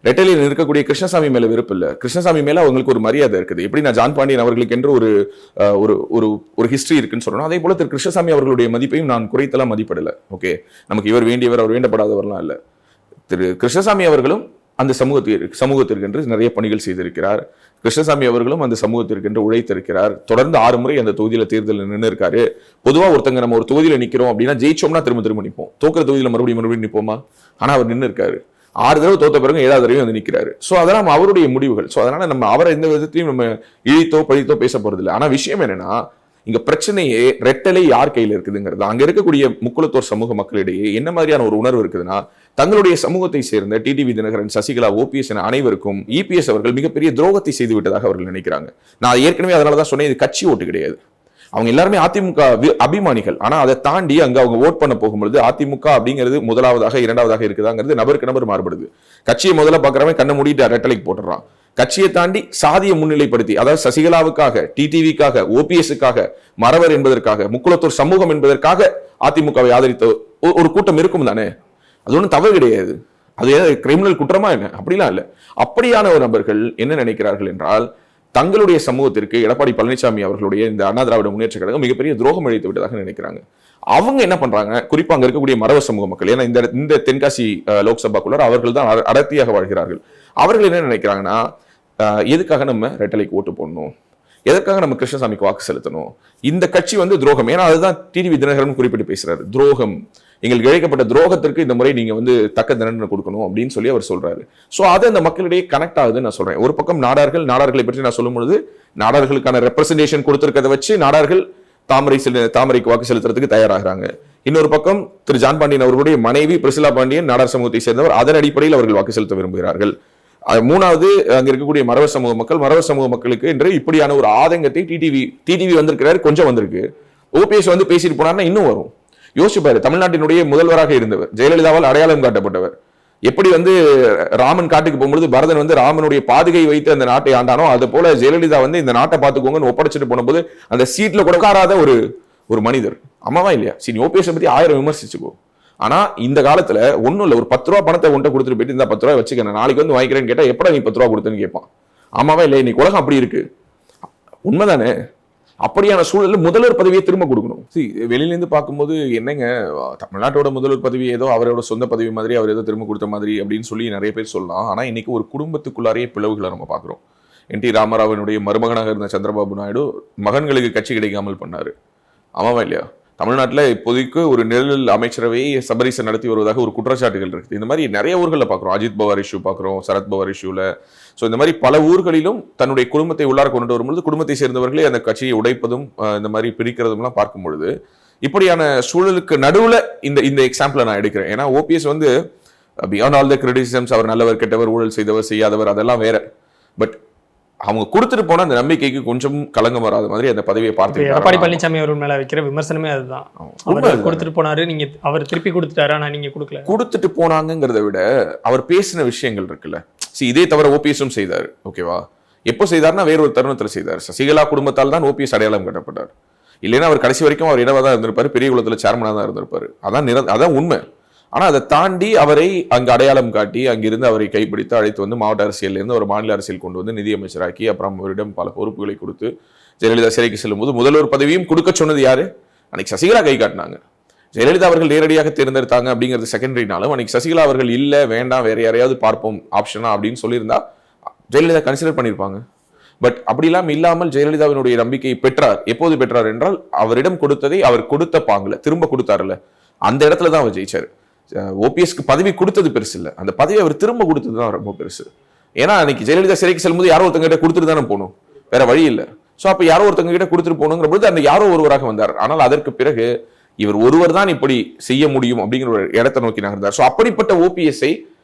ரெட்டலியில் இருக்கக்கூடிய கிருஷ்ணசாமி மேல வெறுப்பு இல்ல, கிருஷ்ணசாமி மேல அவங்களுக்கு ஒரு மரியாதை இருக்குது. எப்படி நான் ஜான் பாண்டியன் அவர்களுக்கு என்று ஒரு ஹிஸ்டரி இருக்குன்னு சொல்லணும், அதே போல திரு கிருஷ்ணசாமி அவர்களுடைய மதிப்பையும் நான் குறைத்தலாம் மதிப்பிடல. ஓகே, நமக்கு இவர் வேண்டியவர் அவர் வேண்டப்படாதவர்லாம் இல்ல. திரு கிருஷ்ணசாமி அவர்களும் அந்த சமூகத்திற்கு என்று நிறைய பணிகள் செய்திருக்கிறார். கிருஷ்ணசாமி அவர்களும் அந்த சமூகத்திற்கு என்று உழைத்திருக்கிறார். தொடர்ந்து 6 முறை அந்த தொகுதியில தேர்தலில் நின்று இருக்காரு. பொதுவா ஒருத்தங்க நம்ம ஒரு தொகுதியில நிக்கிறோம் அப்படின்னா ஜெயிச்சோம்னா திரும்ப நிற்போம், தோக்கிற தொகுதியில மறுபடியும் நிற்போமா? ஆனா அவர் நின்று இருக்காரு. 6 தடவை தோத்த பிறகு 7வது தடவையும் வந்து நிற்கிறாரு. ஸோ அதெல்லாம் அவருடைய முடிவுகள். ஸோ அதனால நம்ம அவரை எந்த விதத்தையும் நம்ம இழித்தோ பழித்தோ பேச போறது இல்லை. ஆனா விஷயம் என்னன்னா, இங்க பிரச்சனையே ரெட்டலை யார் கையில் இருக்குதுங்கிறது. அங்க இருக்கக்கூடிய முக்குளத்தோர் சமூக மக்களிடையே என்ன மாதிரியான ஒரு உணர்வு இருக்குதுன்னா, தங்களுடைய சமூகத்தை சேர்ந்த டிடிவி தினகரன், சசிகலா, ஓபிஎஸ் என அனைவருக்கும் இபிஎஸ் அவர்கள் மிகப்பெரிய துரோகத்தை செய்து விட்டதாக அவர்கள் நினைக்கிறாங்க. நான் ஏற்கனவே அதனாலதான் சொன்னேன், இது கட்சி ஓட்டு கிடையாது. அவங்க எல்லாருமே அதிமுக அபிமானிகள். ஆனா அதை தாண்டி அங்க அவங்க ஓட் பண்ண போகும்பொழுது அதிமுக அப்படிங்கிறது முதலாவதாக இரண்டாவதாக இருக்குதாங்கிறது நபருக்கு நபர் மாறுபடுது. கட்சியை முதல்ல பாக்குறவன் கண்ணை மூடிட்டு ரெட்டலைக்கு போட்டுறான். கட்சியை தாண்டி சாதியை முன்னிலைப்படுத்தி, அதாவது சசிகலாவுக்காக, டிடிவிக்காக, ஓபிஎஸ்க்காக, மறவர் என்பதற்காக, முக்குளத்தூர் சமூகம் என்பதற்காக அதிமுகவை ஆதரித்த ஒரு கூட்டம் இருக்கும் தானே. அது ஒன்றும் தவறு கிடையாது. அது கிரிமினல் குற்றமா என்ன? அப்படிலாம் இல்லை. அப்படியான ஒரு நபர்கள் என்ன நினைக்கிறார்கள் என்றால், தங்களுடைய சமூகத்திற்கு எடப்பாடி பழனிசாமி அவர்களுடைய இந்த அண்ணா திராவிட முன்னேற்ற கழகம் மிகப்பெரிய துரோகம் இழைத்து விட்டதாக நினைக்கிறாங்க. அவங்க என்ன பண்றாங்க, குறிப்பா அங்க இருக்கக்கூடிய மறவர் சமூக மக்கள், ஏன்னா இந்த தென்காசி லோக்சபாக்குள்ள அவர்கள் தான் அடர்த்தியாக வாழ்கிறார்கள். அவர்கள் என்ன நினைக்கிறாங்கன்னா, எதுக்காக நம்ம ரெட்டலைக்கு ஓட்டு போடணும், எதற்காக நம்ம கிருஷ்ணசாமிக்கு வாக்கு செலுத்தணும், இந்த கட்சி துரோகம். ஏன்னா அதுதான் டிடிவி தினகரன் குறிப்பிட்டு பேசுறாரு. துரோகம், எங்களுக்கு இழைக்கப்பட்ட துரோகத்திற்கு இந்த முறை நீங்க தக்க தண்டனை கொடுக்கணும் அப்படின்னு சொல்லி அவர் சொல்றாரு. சோ அது அந்த மக்களிடையே கனெக்ட் ஆகுதுன்னு நான் சொல்றேன். ஒரு பக்கம் நாடார்களை பற்றி நான் சொல்லும் பொழுது, நாடார்களுக்கான ரெப்ரசன்டேஷன் கொடுத்திருக்கிறத வச்சு நாடார்கள் தாமரைக்கு வாக்கு செலுத்துறதுக்கு தயாராகிறாங்க. இன்னொரு பக்கம் திரு ஜான் பாண்டியன் அவர்களுடைய மனைவி பிரிசிலா பாண்டியன் நாடார் சமூகத்தை சேர்ந்தவர். அதன் அடிப்படையில் அவர்கள் வாக்கு செலுத்த விரும்புகிறார்கள். மூணாவது, அங்க இருக்கக்கூடிய மறவர் சமூக மக்களுக்கு என்று இப்படியான ஒரு ஆதங்கத்தை டிடிவி வந்திருக்கிறாரு, கொஞ்சம் வந்திருக்கு. ஓபிஎஸ் பேசிட்டு போனார்னா இன்னும் வரும். யோசிச்சு பாரு, தமிழ்நாட்டினுடைய முதல்வராக இருந்தவர், ஜெயலலிதாவால் அடையாளம் காட்டப்பட்டவர், எப்படி ராமன் காட்டுக்கு போகும்போது பரதன் ராமனுடைய பாதுகை வைத்து அந்த நாட்டை ஆண்டானோ, அது போல ஜெயலலிதா இந்த நாட்டை பார்த்துக்கோங்கன்னு ஒப்படைச்சிட்டு போனபோது அந்த சீட்ல கூட உட்காராத ஒரு மனிதர். அம்மாவா இல்லையா? சரி, ஓபிஎஸ் பத்தி 1000 விமர்சிச்சுக்கோ. ஆனா இந்த காலத்துல ஒண்ணும் இல்ல, ஒரு 10 ரூபா பணத்தை உன்ட்ட கொடுத்துட்டு போயிட்டு இந்த 10 ரூபாய் வச்சுக்கணும், நாளைக்கு வாங்கிக்கிறேன்னு கேட்டா எப்படா நீ 10 ரூபா கொடுத்தேன்னு கேட்பான். ஆமாவா இல்லையா? இன்னைக்கு உலகம் அப்படி இருக்கு. உண்மைதானே? அப்படியான சூழலில் முதல்வர் பதவியை திரும்ப கொடுக்கணும். வெளியிலேருந்து பார்க்கும்போது என்னங்க, தமிழ்நாட்டோட முதல்வர் பதவி ஏதோ அவரோட சொந்த பதவி மாதிரி, அவர் ஏதோ திரும்ப கொடுத்த மாதிரி அப்படின்னு சொல்லி நிறைய பேர் சொல்லலாம். ஆனா இன்னைக்கு ஒரு குடும்பத்துக்குள்ளாரையே பிளவுகளை நம்ம பார்க்குறோம். என்டி ராமராவனுடைய மருமகனாக இருந்த சந்திரபாபு நாயுடு மகன்களுக்கு கட்சி கிடைக்காமல் பண்ணாரு. ஆமாவா இல்லையா? தமிழ்நாட்டில் இப்போதைக்கு ஒரு நிழல் அமைச்சரவை சபரிசை நடத்தி வருவதாக ஒரு குற்றச்சாட்டுகள் இருக்குது. இந்த மாதிரி நிறைய ஊர்களில் பார்க்குறோம். அஜித் பவார் இஷ்யூ பார்க்குறோம், சரத் பவார் இஷ்யூவில். ஸோ இந்த மாதிரி பல ஊர்களிலும் தன்னுடைய குடும்பத்தை உள்ளார கொண்டு வரும்பொழுது குடும்பத்தை சேர்ந்தவர்களே அந்த கட்சியை உடைப்பதும் இந்த மாதிரி பிரிக்கிறதும்லாம் பார்க்கும் பொழுது, இப்படியான சூழலுக்கு நடுவில் இந்த எக்ஸாம்பிளை நான் எடுக்கிறேன். ஏன்னா OPS beyond all the criticisms, அவர் நல்லவர், கெட்டவர், ஊழல் செய்தவர், செய்யாதவர், அதெல்லாம் வேற. பட் அவங்க கொடுத்துட்டு போன அந்த நம்பிக்கைக்கு கொஞ்சம் கலங்கம் வராத மாதிரி அந்த பதவியை பார்த்து எடப்பாடி பழனிசாமி அவர்கள் மேல வைக்கிற விமர்சனமே அதுதான். கொடுத்துட்டு போனாரு, நீங்க அவர் திருப்பி கொடுத்துட்டாரு, ஆனா நீங்க கொடுக்கல. கொடுத்துட்டு போனாங்கிறத விட அவர் பேசின விஷயங்கள் இருக்குல்ல. இதே தவிர ஓபிஎஸும் செய்தார். ஓகேவா? எப்போ செய்தார்னா வேற ஒரு தருணத்தில் செய்தார். சசிகலா குடும்பத்தால் தான் ஓபிஎஸ் அடையாளம் கட்டப்பட்டார். இல்லைன்னா அவர் கடைசி வரைக்கும் அவர் இடவா தான் இருந்திருப்பாரு, பெரிய குளத்துல சேர்மனா தான் இருந்திருப்பாரு. அதான் உண்மை. ஆனா அதை தாண்டி அவரை அங்கு அடையாளம் காட்டி அங்கிருந்து அவரை கைப்பிடித்து அழைத்து மாவட்ட அரசியல் இருந்து ஒரு மாநில அரசியல் கொண்டு நிதியமைச்சராக்கி அப்புறம் அவரிடம் பல பொறுப்புகளை கொடுத்து ஜெயலலிதா சிறைக்கு செல்லும் போது முதல்வர் பதவியும் கொடுக்க சொன்னது யாரு? அன்னைக்கு சசிகலா கை காட்டினாங்க. ஜெயலலிதா அவர்கள் நேரடியாக தேர்ந்தெடுத்தாங்க அப்படிங்கிறது செகண்டரினாலும் அன்னைக்கு சசிகலா அவர்கள் இல்ல வேண்டாம் வேற யாரையாவது பார்ப்போம் ஆப்ஷனா அப்படின்னு சொல்லியிருந்தா ஜெயலலிதா கன்சிடர் பண்ணியிருப்பாங்க. பட் அப்படி இல்லாமல் ஜெயலலிதாவினுடைய நம்பிக்கையை பெற்றார். எப்போது பெற்றார் என்றால் அவரிடம் கொடுத்ததை அவர் கொடுத்த பாங்கல திரும்ப கொடுத்தாருல்ல, அந்த இடத்துல தான் அவர் ஜெயிச்சாரு. ஓபிஎஸ்க்கு பதவி கொடுத்தது பெருசு இல்லை, அந்த பதவி அவர் திரும்ப கொடுத்தது தான் ரொம்ப பெருசு. ஏன்னா அன்னைக்கு ஜெயலலிதா சிறைக்கு செல்லும்போது யாரோ ஒருத்தங்க கிட்ட கொடுத்துட்டு தானே போகணும், வேற வழி இல்லை. ஸோ அப்போ யாரோ ஒருத்தங்க கிட்ட கொடுத்துட்டு போகணுங்கிற பொழுது அந்த யாரோ ஒருவராக வந்தார். ஆனால் அதற்கு பிறகு இவர் ஒருவர் தான் இப்படி செய்ய முடியும் அப்படிங்கிற ஒரு இடத்தை நோக்கி நகர்ந்தார். ஸோ அப்படிப்பட்ட ஓபிஎஸ்ஐ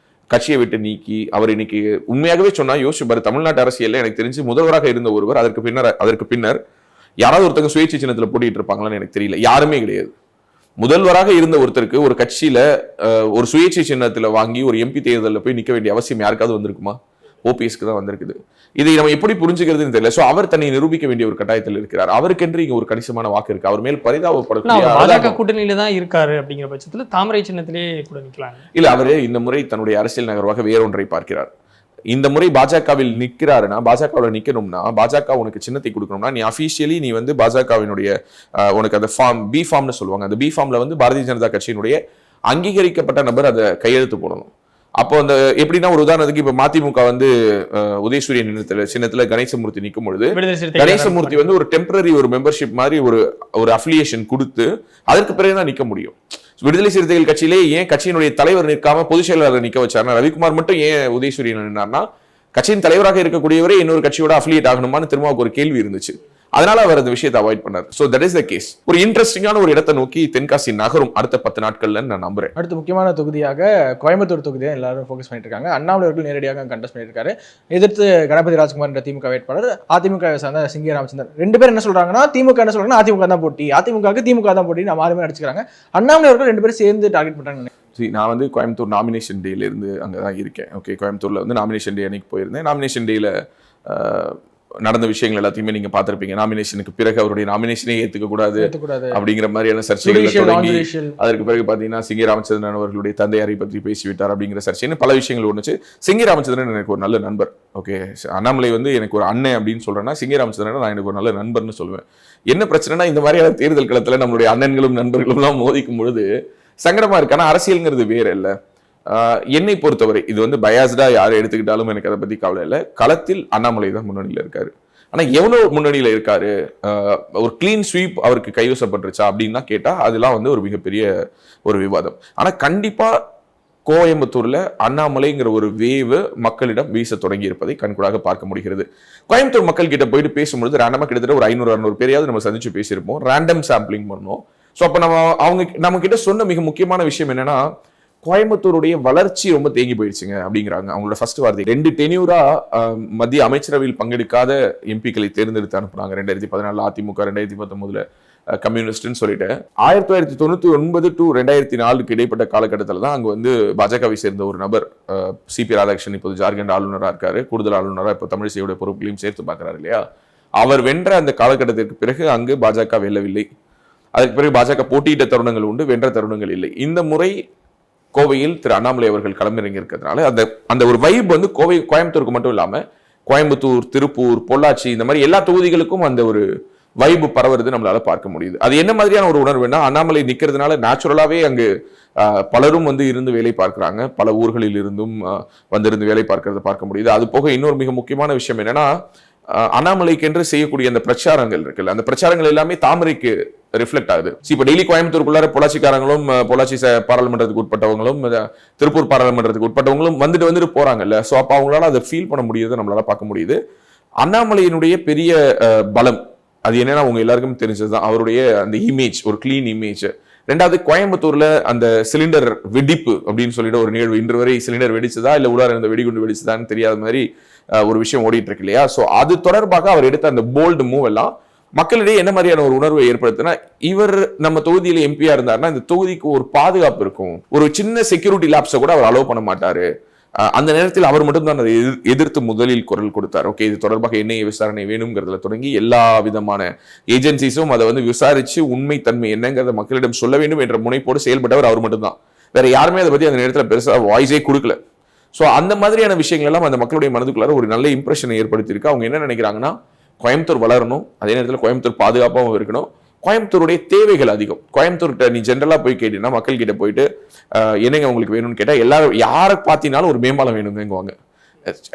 கட்சியை விட்டு நீக்கி அவர் இன்னைக்கு உண்மையாகவே சொன்னா யோசிச்சு பாரு, தமிழ்நாட்டு அரசியல்ல எனக்கு தெரிஞ்சு முதல்வராக இருந்த ஒருவர் அதற்கு பின்னர் யாராவது ஒருத்தங்க சுயேட்சை சின்னத்தில் போட்டிட்டு இருப்பாங்களான்னு எனக்கு தெரியல. யாருமே கிடையாது. முதல்வராக இருந்த ஒருத்தருக்கு ஒரு கட்சியில ஒரு சுயேட்சை சின்னத்துல வாங்கி ஒரு எம்பி தேர்தலில் போய் நிக்க வேண்டிய அவசியம் யாருக்காவது வந்திருக்குமா? ஓபிஎஸ்க்கு தான் வந்திருக்குது. இதை நம்ம எப்படி புரிஞ்சுக்கிறதுன்னு தெரியல. சோ அவர் தன்னை நிரூபிக்க வேண்டிய ஒரு கட்டாயத்தில் இருக்கிறார். அவருக்கென்று இங்க ஒரு கணிசமான வாக்கு இருக்கு. அவர் மேல் பரிதாபப்படக்கூடிய பாஜக கூட்டணியில தான் இருக்காரு அப்படிங்கிற பட்சத்துல தாமரை சின்னத்திலே கூட நிக்கலாம். இல்ல, அவரு இந்த முறை தன்னுடைய அரசியல் நகர்வாக வேறொன்றை பார்க்கிறார். இந்த முறை பாஜகவில் நிற்கிறாருன்னா, பாஜகவில் நிக்கணும்னா, பாஜக உனக்கு சின்னத்தை கொடுக்கணும்னா நீ அபிஷியலி நீ பாஜகவினுடைய உனக்கு அந்த ஃபார்ம் பி ஃபார்ம்னு சொல்லுவாங்க, அந்த பி ஃபார்ம்ல பாரதிய ஜனதா கட்சியினுடைய அங்கீகரிக்கப்பட்ட நபர் அதை கையெழுத்து போடணும். அப்போ அந்த எப்படின்னா ஒரு உதாரணத்துக்கு இப்ப மதிமுக உதயசூரியன் சின்னத்துல கணேசமூர்த்தி நிற்கும் பொழுது கணேசமூர்த்தி ஒரு டெம்பரரி ஒரு மெம்பர்ஷிப் மாதிரி ஒரு அஃபிலியேஷன் கொடுத்து அதற்கு பிறகுதான் நிக்க முடியும். விடுதலை சிறுத்தைகள் கட்சியிலே ஏன் கட்சியினுடைய தலைவர் நிற்காம பொதுச் செயலாளர் நிக்க வச்சாருன்னா, ரவிக்குமார் மட்டும் ஏன் உதயசூரியன் நின்னார்னா கட்சியின் தலைவராக இருக்கக்கூடியவரே இன்னொரு கட்சியோட அஃபிலியேட் ஆகணுமான்னு திருமாவுக்கு ஒரு கேள்வி இருந்துச்சு. அதனால அவர் அந்த விஷயத்தை அவாய்ட் பண்ணார். So that is the case. ஒரு இன்ட்ரெஸ்டிங்கான ஒரு இடத்தை நோக்கி தென்காசி நகரும் அடுத்த 10 நாட்கள்ல நான் நம்புறேன். அடுத்த முக்கியமான தொகுதியாக கோயம்புத்தூர் தொகுதியை எல்லாரும் ஃபோக்கஸ் பண்ணிட்டு இருக்காங்க. அண்ணாமலை அவர்கள் நேரடியாக கண்டெஸ்ட் பண்ணிட்டு இருக்காரு. எதிர்த்து கணபதி ராஜ்குமார் என்ற திமுக வேட்பாளர், அதிமுக சார்ந்த சிங்கே ராமச்சந்திரன். 2 பேர் என்ன சொல்றாங்கன்னா, திமுக என்ன சொல்றாங்கன்னா அதிமுக தான் போட்டி, அதிமுகவுக்கு திமுக தான் போட்டி, நம்ம ஆளுமே அடிச்சுக்கிறாங்க. அண்ணாமலை அவர்கள் 2 பேரும் சேர்ந்து டார்கெட் பண்றாங்க. நான் வந்து கோயம்புத்தூர் நாமினேஷன் டேல இருந்து அங்கதான் இருக்கேன். ஓகே, கோயம்புத்தூர்ல வந்து நாமினேஷன் டே அன்னைக்கு போயிருந்தேன். நாமினேஷன் டேல நடந்த விஷயங்கள் எல்லாத்தையுமே நீங்க பார்த்திருப்பீங்க. நாமினேஷனுக்கு பிறகு அவருடைய நாமினேஷனே ஏத்துக்க கூடாது அப்படிங்கிற மாதிரியான சர்ச்சைகள் தொடங்கி, அதற்கு பிறகு பாத்தீங்கன்னா சிங்கே ராமச்சந்திரன் அவர்களுடைய தந்தையாரை பற்றி பேசிவிட்டார் அப்படிங்கிற சர்ச்சைன்னு பல விஷயங்கள் ஒண்ணுச்சு. சிங்கே ராமச்சந்திரன் எனக்கு ஒரு நல்ல நண்பர். ஓகே, அண்ணாமலை வந்து எனக்கு ஒரு அண்ணன் அப்படின்னு சொல்றேன்னா, சிங்கே ராமச்சந்திரன் நான் எனக்கு ஒரு நல்ல நண்பர்னு சொல்லுவேன். என்ன பிரச்சனைனா, இந்த மாதிரியான தேர்தல் களத்துல நம்மளுடைய அண்ணன்களும் நண்பர்களும் எல்லாம் மோதிக்கும் பொழுது சங்கடமா இருக்கு. ஆனா அரசியல்ங்கிறது வேற இல்ல. என்னை பொறுத்தவரை இது வந்து பயாஸ்டா யாரை எடுத்துக்கிட்டாலும் எனக்கு அதை பத்தி கவலை இல்லை. களத்தில் அண்ணாமலை தான் முன்னணியில இருக்காரு. ஆனா எவ்வளவு முன்னணியில இருக்காரு, ஒரு கிளீன் ஸ்வீப் அவருக்கு கைவசப்பட்டுருச்சா அப்படின்னு கேட்டா அதெல்லாம் வந்து ஒரு மிகப்பெரிய ஒரு விவாதம். ஆனா கண்டிப்பா கோயம்புத்தூர்ல அண்ணாமலைங்கிற ஒரு வேவு மக்களிடம் வீச தொடங்கி இருப்பதை கண்கூடாக பார்க்க முடிகிறது. கோயம்புத்தூர் மக்கள் கிட்ட போயிட்டு பேசும்பொழுது ரேண்டமா கிட்டத்தட்ட ஒரு 500-600 பேரையாவது நம்ம சந்திச்சு பேசியிருப்போம். ரேண்டம் சாம்பிளிங் பண்ணோம். ஸோ அப்போ நம்ம கிட்ட சொன்ன மிக முக்கியமான விஷயம் என்னன்னா, கோயம்புத்தூருடைய வளர்ச்சி ரொம்ப தேங்கி போயிடுச்சுங்க அப்படிங்கிறாங்க. அவங்களோட ஃபர்ஸ்ட் வார்த்தை 2 டென்யூரா மத்திய அமைச்சரவையில் பங்கெடுக்காத எம்பிக்களை தேர்ந்தெடுத்து அனுப்புனாங்க. 2014 அதிமுக, 2019 கம்யூனிஸ்ட்னு சொல்லிட்டு 1999 to 2004 இடைப்பட்ட காலகட்டத்தில் தான் அங்க வந்து பாஜகவை சேர்ந்த ஒரு நபர் சிபி ராதாகிருஷ்ணன் இப்போது ஜார்க்கண்ட் ஆளுநராக இருக்காரு. கூடுதல் ஆளுநராக இப்போ தமிழிசையோட பொறுப்புகளையும் சேர்த்து பார்க்கிறாரு இல்லையா. அவர் வென்ற அந்த காலகட்டத்திற்கு பிறகு அங்கு பாஜக வெல்லவில்லை. அதுக்கு பிறகு பாஜக போட்டியிட்ட தருணங்கள் உண்டு, வென்ற தருணங்கள் இல்லை. இந்த முறை கோவையில் திரு அண்ணாமலை அவர்கள் களமிறங்கி இருக்கிறதுனால அந்த ஒரு வைப் வந்து கோயம்புத்தூருக்கு மட்டும் இல்லாம கோயம்புத்தூர், திருப்பூர், பொள்ளாச்சி இந்த மாதிரி எல்லா தொகுதிகளுக்கும் அந்த ஒரு வைப் பரவுறது நம்மளால பார்க்க முடியுது. அது என்ன மாதிரியான ஒரு உணர்வுன்னா, அண்ணாமலை நிக்கிறதுனால நேச்சுரலாவே அங்கு பலரும் வந்து இருந்து வேலை பார்க்கிறாங்க. பல ஊர்களில் இருந்தும் வந்திருந்து வேலை பார்க்கறத பார்க்க முடியுது. அது போக இன்னொரு மிக முக்கியமான விஷயம் என்னன்னா, அண்ணாமலைக்கு என்று செய்யக்கூடிய அந்த பிரச்சாரங்கள் இருக்குல்ல, அந்த பிரச்சாரங்கள் எல்லாமே தாமரைக்கு ரிஃப்ளெக்ட் ஆகுது. இப்ப டெய்லி கோயம்புத்தூருக்குள்ளார பொள்ளாச்சிக்காரங்களும், பொள்ளாச்சி பாராளுமன்றத்துக்கு உட்பட்டவங்களும், திருப்பூர் பாராளுமன்றத்துக்கு உட்பட்டவங்களும் வந்துட்டு போறாங்கல்ல. சோ அப்ப அவங்களால அதை ஃபீல் பண்ண முடியுது, நம்மளால பார்க்க முடியுது. அண்ணாமலையினுடைய பெரிய பலம் அது என்னன்னா, அவங்க எல்லாருக்கும் தெரிஞ்சதுதான் அவருடைய அந்த இமேஜ், ஒரு கிளீன் இமேஜ். 2வது, கோயம்புத்தூர்ல அந்த சிலிண்டர் வெடிப்பு அப்படின்னு சொல்லிட்டு ஒரு நிகழ்வு, இன்று வரை சிலிண்டர் வெடிச்சதா இல்ல உள்ளார இருந்த வெடிகுண்டு வெடிச்சதான்னு தெரியாத மாதிரி ஒரு விஷயம் ஓடிட்டு இருக்கு இல்லையா. சோ அது தொடர்பாக அவர் எடுத்த அந்த போல்டு மூவ் எல்லாம் மக்களிடையே என்ன மாதிரியான ஒரு உணர்வை ஏற்படுத்தினா, இவர் நம்ம தொகுதியில எம்பியா இருந்தாருன்னா இந்த தொகுதிக்கு ஒரு பாதுகாப்பு இருக்கும், ஒரு சின்ன செக்யூரிட்டி லேப்ஸை கூட அவர் அலோவ் பண்ண மாட்டாரு. அந்த நேரத்தில் அவர் மட்டும்தான் அதை எதிர்த்து முதலில் குரல் கொடுத்தார். ஓகே, இது தொடர்பாக என்ன விசாரணை வேணுங்கிறதுல தொடங்கி எல்லா விதமான ஏஜென்சிஸும் அதை வந்து விசாரிச்சு உண்மை தன்மை என்னங்கிறத மக்களிடம் சொல்ல வேண்டும் என்ற முனைப்போடு செயல்பட்டவர் அவர் மட்டும்தான். வேற யாருமே அதை பத்தி அந்த நேரத்தில் பெருசா வாய்ஸே கொடுக்கல. ஸோ அந்த மாதிரியான விஷயங்கள் எல்லாம் அந்த மக்களுடைய மனதுக்குள்ளார ஒரு நல்ல இம்ப்ரெஷனை ஏற்படுத்தியிருக்கு. அவங்க என்ன நினைக்கிறாங்கன்னா, கோயம்புத்தூர் வளரணும், அதே நேரத்தில் கோயம்புத்தூர் பாதுகாப்பாகவும் இருக்கணும், கோயம்புத்தூருடைய தேவைகள் அதிகம். கோயம்புத்தூர்கிட்ட நீ ஜென்ரலா போய் கேட்டீங்கன்னா, மக்கள் கிட்ட போயிட்டு என்னங்க உங்களுக்கு வேணும்னு கேட்டா எல்லாரும் யாரை பார்த்தினாலும் ஒரு மேம்பாலம் வேணுங்குவாங்க.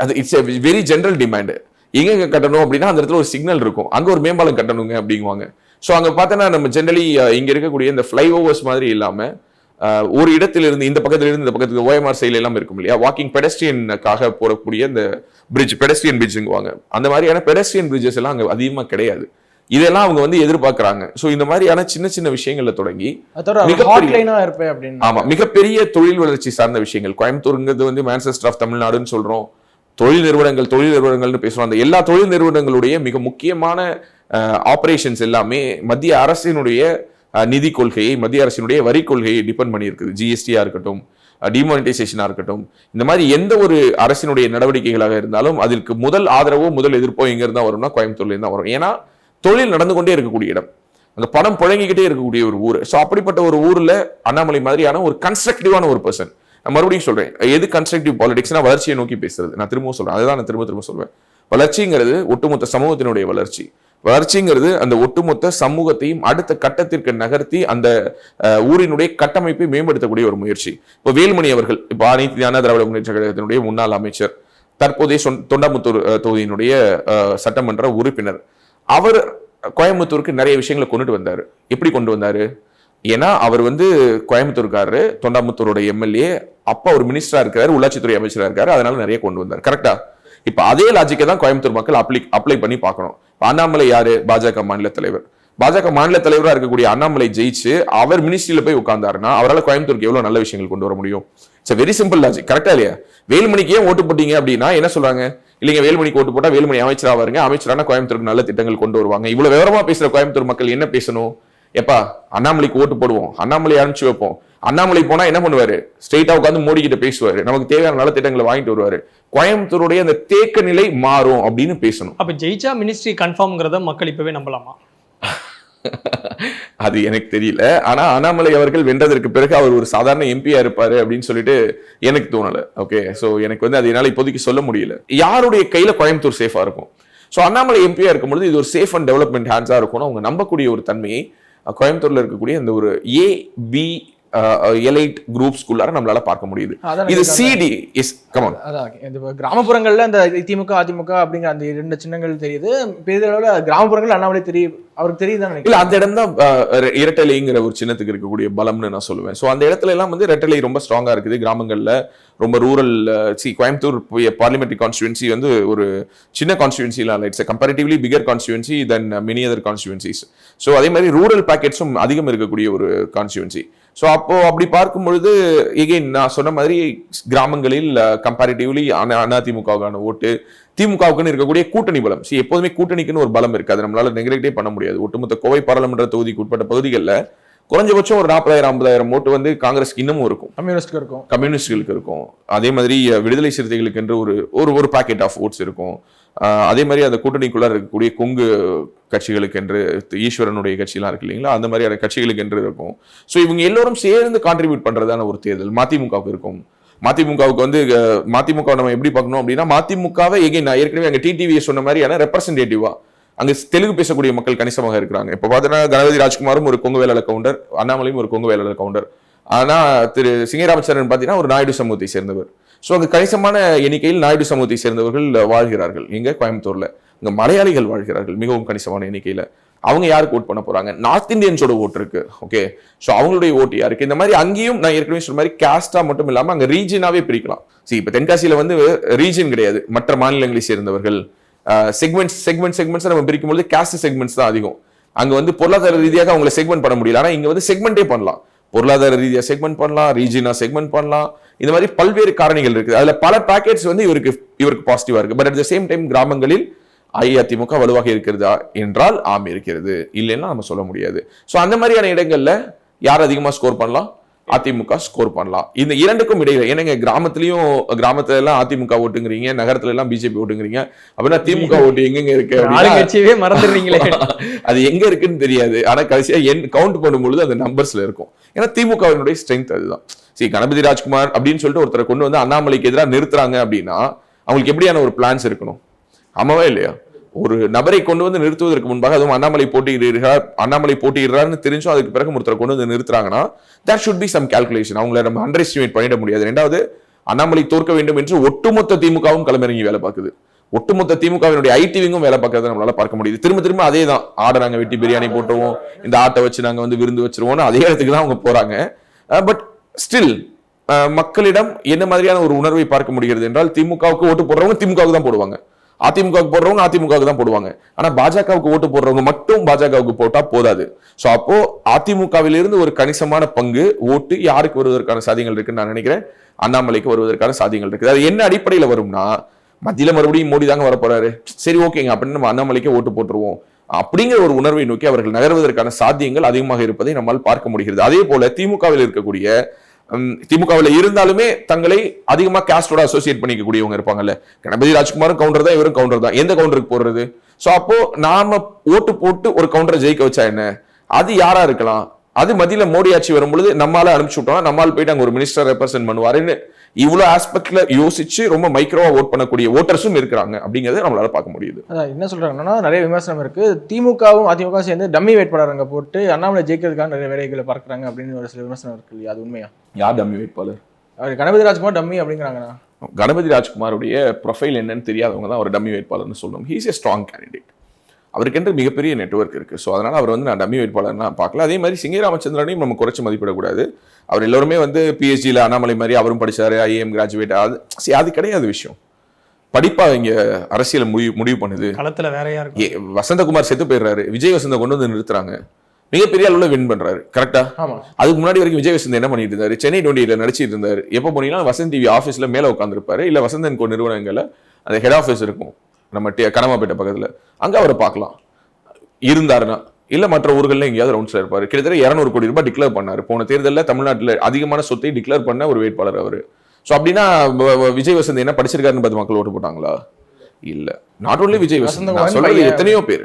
அது it's a very general demand. எங்க கட்டணும் அப்படின்னா அந்த இடத்துல ஒரு சிக்னல் இருக்கும், அங்க ஒரு மேம்பாலம் கட்டணுங்க அப்படிங்குவாங்க. ஸோ அங்க பார்த்தோன்னா நம்ம ஜென்ரலி இங்க இருக்கக்கூடிய இந்த ஃபிளை ஓவர்ஸ் மாதிரி இல்லாம ஒரு இடத்திலிருந்து இந்த பக்கத்திலிருந்து இந்த பக்கத்துக்கு ஓஎம்ஆர் சைட்ல எல்லாம் இருக்கும் இல்லையா, வாக்கிங் பெடஸ்ட்ரியனுக்காக போறக்கூடிய இந்த பிரிட்ஜ், பெடஸ்ட்ரியன் பிரிட்ஜுங்குவாங்க. அந்த மாதிரியான பெடஸ்ட்ரியன் பிரிட்ஜஸ் எல்லாம் அங்க அதிகமா கிடையாது. இதெல்லாம் அவங்க வந்து எதிர்பார்க்கறாங்க. சோ இந்த மாதிரியான சின்ன சின்ன விஷயங்கள்ல தொடங்கி மிகப்பெரிய தொழில் வளர்ச்சி சார்ந்த விஷயங்கள். கோயம்புத்தூருங்கிறது வந்து மான்செஸ்டர் ஆஃப் தமிழ்நாடுன்னு சொல்றோம். தொழில் நிறுவனங்கள்னு பேசுறோம். அந்த எல்லா தொழில் நிறுவனங்களுடைய மிக முக்கியமான ஆபரேஷன்ஸ் எல்லாமே மத்திய அரசினுடைய நிதி கொள்கையை, மத்திய அரசினுடைய வரி கொள்கையை டிபெண்ட் பண்ணி இருக்குது. ஜிஎஸ்டியா இருக்கட்டும், டிமானிட்டைசேஷனா இருக்கட்டும், இந்த மாதிரி எந்த ஒரு அரசினுடைய நடவடிக்கைகளாக இருந்தாலும் அதற்கு முதல் ஆதரவோ முதல் எதிர்ப்போ எங்க இருந்தா வரும்னா கோயம்புத்தூர்ல இருந்தா வரும். ஏன்னா தொழில் நடந்து கொண்டே இருக்கக்கூடிய இடம், அங்க பணம் புழங்கிக்கிட்டே இருக்கக்கூடிய ஒரு ஊர். ஸோ அப்படிப்பட்ட ஒரு ஊர்ல அண்ணாமலை மாதிரியான ஒரு கன்ஸ்ட்ரக்டிவான ஒரு பர்சன். நான் மறுபடியும் சொல்றேன், எது கன்ஸ்ட்ரக்டிவ் பாலிடிக்ஸ்னா வளர்ச்சியை நோக்கி பேசுறது. நான் திரும்ப சொல்றேன், அதுதான் நான் திரும்ப சொல்வேன். வளர்ச்சிங்கிறது ஒட்டுமொத்த சமூகத்தினுடைய வளர்ச்சி. வளர்ச்சிங்கிறது அந்த ஒட்டுமொத்த சமூகத்தையும் அடுத்த கட்டத்திற்கு நகர்த்தி அந்த ஊரினுடைய கட்டமைப்பை மேம்படுத்தக்கூடிய ஒரு முயற்சி. இப்போ வேலுமணி அவர்கள், இப்போ அனைத்து அண்ணா திராவிட முன்னேற்ற கழகத்தினுடைய முன்னாள் அமைச்சர், தற்போதைய தொண்டாமுத்தூர் தொகுதியினுடைய சட்டமன்ற உறுப்பினர், அவர் கோயம்புத்தூருக்கு நிறைய விஷயங்களை கொண்டுட்டு வந்தாரு. எப்படி கொண்டு வந்தாரு? ஏன்னா அவர் வந்து கோயம்புத்தூர்காரரு, தொண்டாமுத்தூரோட எம்எல்ஏ, அப்பா ஒரு மினிஸ்டரா இருக்காரு, உள்ளாட்சித்துறை அமைச்சரா இருக்காரு, அதனால நிறைய கொண்டு வந்தார். கரெக்டா? இப்ப அதே லாஜிக்கை தான் கோயம்புத்தூர் மக்கள் அப்ளை பண்ணி பார்க்கணும். அண்ணாமலை யாரு? பாஜக மாநில தலைவர். பாஜக மாநில தலைவராக இருக்கக்கூடிய அண்ணாமலை ஜெயிச்சு அவர் மினிஸ்ட்ரியில போய் உட்கார்ந்தாருன்னா அவரால் கோயம்புத்தூருக்கு எவ்வளவு நல்ல விஷயங்கள் கொண்டு வர முடியும்? It's very simple logic. கரெக்டா இல்லையா? வேலுமணிக்கு ஏன் ஓட்டு போட்டீங்க அப்படின்னா என்ன சொல்றாங்க? இல்லைங்க, வேலுமணிக்கு ஓட்டு போட்டா வேலுமணி அமைச்சரா வருங்க, அமைச்சரான கோயம்புத்தூருக்கு நல்ல திட்டங்கள் கொண்டு வருவாங்க. இவ்வளவு விவரமா பேசுற கோயம்புத்தூர் மக்கள் என்ன பேசணும்? எப்பா அண்ணாமலைக்கு ஓட்டு போடுவோம், அண்ணாமலை அனுப்பிச்சு வைப்போம். அண்ணாமலை போனா என்ன பண்ணுவாரு? ஸ்ட்ரெயிட்டா உட்காந்து மோடி கிட்ட பேசுவாரு, நமக்கு தேவையான நல்ல திட்டங்களை வாங்கிட்டு வருவாரு. கோயம்புத்தூருடைய அந்த தேக்க நிலை மாறும் அப்படின்னு பேசணும். அப்ப ஜெயிச்சா மினிஸ்ட்ரி கன்ஃபார்ம்ங்கிறத மக்கள் இப்பவே நம்பலாமா? அது எனக்கு தெரியல. ஆனா அண்ணாமலை அவர்கள் வென்றதற்கு பிறகு அவர் ஒரு சாதாரண எம்பியா இருப்பாரு அப்படின்னு சொல்லிட்டு எனக்கு தோணல. ஓகே, சோ எனக்கு வந்து அது என்னால இப்போதைக்கு சொல்ல முடியல. யாருடைய கையில கோயம்புத்தூர் சேஃபா இருக்கும்? சோ அண்ணாமலை எம்பியா இருக்கும்போது இது ஒரு சேஃப் அண்ட் டெவலப்மெண்ட் ஹேண்ட்ஸா இருக்கணும். அவங்க நம்பக்கூடிய ஒரு தன்மையை கோயம்புத்தூர்ல இருக்கக்கூடிய அந்த ஒரு ஏ-பி எலைட் குரூப்ஸ்குள்ளார நம்மளால பார்க்க முடியுது. இது சிடி இஸ் கமான். அதான் இந்த கிராமப்புறங்கள்ல அந்த திமுக அதிமுக அப்படிங்கிற அந்த 2 சின்னங்கள் தெரியுது. பெரிதளவுல கிராமப்புறங்கள் அண்ணாமலை தெரியும், அவருக்கு தெரியுதான். இல்ல, அந்த இடம் தான் இரட்டலைங்கிற ஒரு சின்னத்துக்கு இருக்கக்கூடிய பலம்னு நான் சொல்லுவேன். சோ அந்த இடத்துல எல்லாம் வந்து இரட்டலை ரொம்ப ஸ்ட்ராங்கா இருக்குது. கிராமங்கள்ல ரொம்ப ரூரல் கோயம்புத்தூர் பார்லிமெண்ட்ரி கான்ஸ்டியூன்சி வந்து ஒரு சின்ன கான்ஸ்டியூன்சி இல்ல, it's comparatively bigger constituency than many other constituencies. So அதே மாதிரி ரூரல் பேக்கெட்ஸும் அதிகம் இருக்கக்கூடிய ஒரு கான்ஸ்டியூன்சி. ஸோ அப்போ அப்படி பார்க்கும் பொழுது எகைன் நான் சொன்ன மாதிரி கிராமங்களில் கம்பேரிட்டிவ்லி அதிமுகவுக்கான ஓட்டு, திமுகவுக்குன்னு இருக்கக்கூடிய கூட்டணி பலம். எப்போதுமே கூட்டணிக்குன்னு ஒரு பலம் இருக்கு, அதை நம்மளால நெகரேட்டே பண்ண முடியாது. ஒட்டுமொத்த கோவை பாராளுமன்ற தொகுதிக்கு உட்பட்ட பகுதிகளில் குறைஞ்சபட்சம் ஒரு 40,000-50,000 ஓட்டு வந்து காங்கிரஸ்க்கு இன்னமும் இருக்கும், கம்யூனிஸ்டுகளுக்கு இருக்கும். அதே மாதிரி விடுதலை சிறுத்தைகளுக்கு என்று ஒரு பாக்கெட் ஆஃப் ஓட்ஸ் இருக்கும். அதே மாதிரி அந்த கூட்டணிக்குள்ள இருக்கக்கூடிய கொங்கு கட்சிகளுக்கு என்று ஈஸ்வரனுடைய கட்சியெல்லாம் இருக்கு இல்லைங்களா, அந்த மாதிரியான கட்சிகளுக்கு என்று இருக்கும். ஸோ இவங்க எல்லோரும் சேர்ந்து கான்ட்ரிபியூட் பண்றதான ஒரு தேர்தல் மதிமுகவுக்கு இருக்கும். மதிமுகவுக்கு வந்து மதிமுக நம்ம எப்படி பார்க்கணும் அப்படின்னா, மதிமுகவை நான் ஏற்கனவே அங்கே டிடிவியை சொன்ன மாதிரியான ரெப்ரசன்டேட்டிவா அங்க தெலுங்கு பேசக்கூடிய மக்கள் கணிசமாக இருக்கிறாங்க. இப்ப பாத்தீங்கன்னா கணபதி ராஜ்குமாரும் ஒரு கொங்கு வேளாளர் கவுண்டர், அண்ணாமலையும் ஒரு கொங்கு வேளாளர் கவுண்டர். ஆனா திரு சிங்கராமச்சந்திரன் பாத்தீங்கன்னா ஒரு நாயுடு சமூகத்தை சேர்ந்தவர். சோ அங்க கணிசமான எண்ணிக்கையில் நாயுடு சமூகத்தை சேர்ந்தவர்கள் வாழ்கிறார்கள். எங்க கோயம்புத்தூர்ல இங்க மலையாளிகள் வாழ்கிறார்கள் மிகவும் கணிசமான எண்ணிக்கையில. அவங்க யாருக்கு ஓட் பண்ண போறாங்க? நார்த் இந்தியன்ஸோட ஓட்டு இருக்கு. ஓகே, சோ அவங்களுடைய ஓட்டு யாருக்கு? இந்த மாதிரி அங்கேயும் நான் ஏற்கனவே சொன்ன மாதிரி காஸ்டா மட்டும் இல்லாம அங்க ரீஜனாவே பிரிக்கலாம். இப்ப தென்காசியில வந்து ரீஜன் கிடையாது, மற்ற மாநிலங்களை சேர்ந்தவர்கள். செக்மெண்ட்ஸ் நம்ம பிரிக்கும்போது காஸ்ட் செக்மெண்ட்ஸ் தான் அதிகம். அங்க வந்து பொருளாதார ரீதியாக அவங்களை செக்மெண்ட் பண்ண முடியல. ஆனா இங்க வந்து செக்மெண்டே பண்ணலாம், பொருளாதார ரீதியா செக்மெண்ட் பண்ணலாம், ரீஜனா செக்மெண்ட் பண்ணலாம். இந்த மாதிரி பல்வேறு காரணிகள் இருக்கு. அதுல பல பேக்கெட்ஸ் வந்து இவருக்கு பாசிட்டிவா இருக்கு. But at the same time கிராமங்களில் அஇஅதிமுக வலுவாக இருக்கிறதா என்றால் ஆம் இருக்கிறது, இல்லைன்னா நம்ம சொல்ல முடியாது. சோ அந்த மாதிரியான இடங்கள்ல யார் அதிகமா ஸ்கோர் பண்ணலாம்? அதிமுக ஸ்கோர் பண்ணலாம். இந்த இரண்டுக்கும் இடையில என்னங்க, கிராமத்துல எல்லாம் அதிமுக ஓட்டுங்கிறீங்க, நகரத்துல எல்லாம் பிஜேபி ஓட்டுங்கிறீங்க, அப்படின்னா திமுக ஓட்டு எங்க இருக்கு மறந்துடுறீங்களே. அது எங்க இருக்குன்னு தெரியாது. ஆனா கடைசியா கவுண்ட் பண்ணும்பொழுது அந்த நம்பர்ஸ்ல இருக்கும். ஏன்னா திமுகவினுடைய ஸ்ட்ரென்த் அதுதான். கணபதி ராஜ்குமார் அப்படின்னு சொல்லிட்டு ஒருத்தரை கொண்டு வந்து அண்ணாமலைக்கு எதிராக நிறுத்துறாங்க அப்படின்னா அவங்களுக்கு எப்படியான ஒரு பிளான்ஸ் இருக்கணும்? ஆமாவா இல்லையா? ஒரு நபரை கொண்டு வந்து நிறுத்துவதற்கு முன்பாக, அதுவும் அண்ணாமலை போட்டியிடுறாருன்னு தெரிஞ்சும் அதுக்கு பிறகு ஒருத்தரை கொண்டு வந்து நிறுத்துறாங்கன்னா that should be some calculation. அவங்களை நம்ம அண்டர் எஸ்டிமேட் பண்ணிட முடியாது. ரெண்டாவது, அண்ணாமலை தோற்க வேண்டும் என்று ஒட்டுமொத்த திமுகவும் களமிறங்கி வேலை பார்க்குது. ஒட்டுமொத்த திமுகவினுடைய ஐடிவிங்கும் வேலை பார்க்கறத நம்மளால பார்க்க முடியுது. திரும்ப அதே தான், ஆடை நாங்க வெட்டி பிரியாணி போட்டுருவோம், இந்த ஆட்டை வச்சு நாங்க வந்து விருந்து வச்சிருவோம்னு அதே இடத்துக்கு தான் அவங்க போறாங்க. பட் ஸ்டில் மக்களிடம் என்ன மாதிரியான ஒரு உணர்வை பார்க்க முடிகிறது என்றால், திமுகவுக்கு ஓட்டு போடுறவங்க திமுகவுக்கு தான் போடுவாங்க, அதிமுகவுக்கு போடுறவங்க அதிமுகவுக்கு தான் போடுவாங்க. ஆனா பாஜகவுக்கு ஓட்டு போடுறவங்க மட்டும் பாஜகவுக்கு போட்டா போதாது. சோ அப்போ அதிமுகவிலிருந்து ஒரு கணிசமான பங்கு ஓட்டு யாருக்கு வருவதற்கான சாத்தியங்கள் இருக்குன்னு நான் நினைக்கிறேன், அண்ணாமலைக்கு வருவதற்கான சாத்தியங்கள் இருக்குது. அது என்ன அடிப்படையில வரும்னா, மத்தியில மறுபடியும் மோடி தாங்க வரப்போறாரு, சரி ஓகேங்க அப்படின்னு நம்ம அண்ணாமலைக்கு ஓட்டு போட்டுருவோம் அப்படிங்கிற ஒரு உணர்வை நோக்கி அவர்கள் நகர்வதற்கான சாத்தியங்கள் அதிகமாக இருப்பதை நம்மால் பார்க்க முடிகிறது. அதே போல திமுகவில் இருக்கக்கூடிய, திமுகவில் இருந்தாலுமே தங்களை அதிகமா காஸ்டோட அசோசியேட் பண்ணிக்கக்கூடியவங்க இருப்பாங்கல்ல, கணபதி ராஜ்குமாரும் கவுண்டர் தான், இவரும் கவுண்டர் தான், எந்த கவுண்டருக்கு போடுறது? சோ அப்போ நாம ஓட்டு போட்டு ஒரு கவுண்டரை ஜெயிக்க வச்சா என்ன? அது யாரா இருக்கலாம்? அது மத்தியில மோடி ஆட்சி வரும்பொழுது நம்மளால அனுப்பிச்சு விட்டோம், நம்மளால போயிட்டு அங்க ஒரு மினிஸ்டர் ரெப்ரசென்ட் பண்ணுவாருன்னு இவ்வளவு ஆஸ்பெக்ட்ல யோசிச்சு ரொம்ப மைக்ரோவா ஓட் பண்ணக்கூடிய ஓட்டர்ஸும் இருக்கிறாங்க அப்படிங்கறத நம்மளால பார்க்க முடியுது. அதான் என்ன சொல்றாங்கன்னா, நிறைய விமர்சனம் இருக்கு, திமுகவும் அதிமுக சேர்ந்து டம்மி வேட்பாளர் அங்க போட்டு அண்ணாமலை ஜெயிக்கிறதுக்கான நிறைய வேலைகளை பார்க்கறாங்க அப்படின்னு ஒரு சில விமர்சனம் இருக்கு இல்லையா? அது உண்மையா? யார் டம்மி வேட்பாளர்? கணபதி ராஜ்குமார் டம்மி அப்படிங்கிறாங்கண்ணா. கணபதி ராஜ்குமாருடைய ப்ரொஃபைல் என்னன்னு தெரியாதவங்க தான் அவர் டம்மி வேட்பாளர்னு சொல்லணும். He is a strong candidate, அவருக்கென்று மிகப்பெரிய நெட்வொர்க் இருக்கு. ஸோ அதனால அவர் வந்து நான் டம்மி வேட்பாளர்னா பார்க்கல. அதே மாதிரி சிங்கராமச்சந்திரனையும் நம்ம குறைச்சி மதிப்பிடக்கூடாது. அவர் எல்லோருமே வந்து பிஹெச்டியில் அண்ணாமலை மாதிரி அவரும் படிச்சாரு, ஐஏஎம் கிராஜுவேட், அது கிடையாது விஷயம். படிப்பா இங்க அரசியல் முடிவு பண்ணுது. களத்துல வேறையா இருக்கு. வசந்தகுமார் செத்து போயிடுறாரு, விஜய் வசந்த கொண்டு வந்து நிறுத்துறாங்க, மிகப்பெரிய அளவுல வின் பண்றாரு. கரெக்டா? அதுக்கு முன்னாடி வரைக்கும் விஜய் வசந்த் என்ன பண்ணிட்டு இருந்தாரு? சென்னை 20 நடிச்சிட்டு இருந்தாரு. எப்ப போனீங்கன்னா வசந்த் டிவி ஆஃபீஸ்ல மேல உட்காந்துருப்பாரு, இல்ல வசந்தன் கோ நிறுவனங்கள்ல அந்த ஹெட் ஆஃபீஸ் இருக்கும் நம்ம கனமாப்பேட்டை பக்கத்துல, அங்க அவரை பார்க்கலாம் இருந்தாருன்னா. இல்ல மற்ற ஊர்கள்ல எங்கேயாவது ரவுண்ட்ஸ்ல இருப்பாரு. கிட்டத்தட்ட 200 கோடி ரூபாய் டிக்ளேர் பண்ணாரு போன தேர்தலில். தமிழ்நாட்டில் அதிகமான சொத்தை டிக்ளேர் பண்ண ஒரு வேட்பாளர் அவரு. ஸோ அப்படின்னா விஜய் வசந்த் என்ன படிச்சிருக்காருன்னு பார்த்து மக்கள் ஓட்டு போட்டாங்களா? இல்ல. நாட் ஓன்லி விஜய் வசந்த், நான் சொல்றது எத்தனையோ பேர்.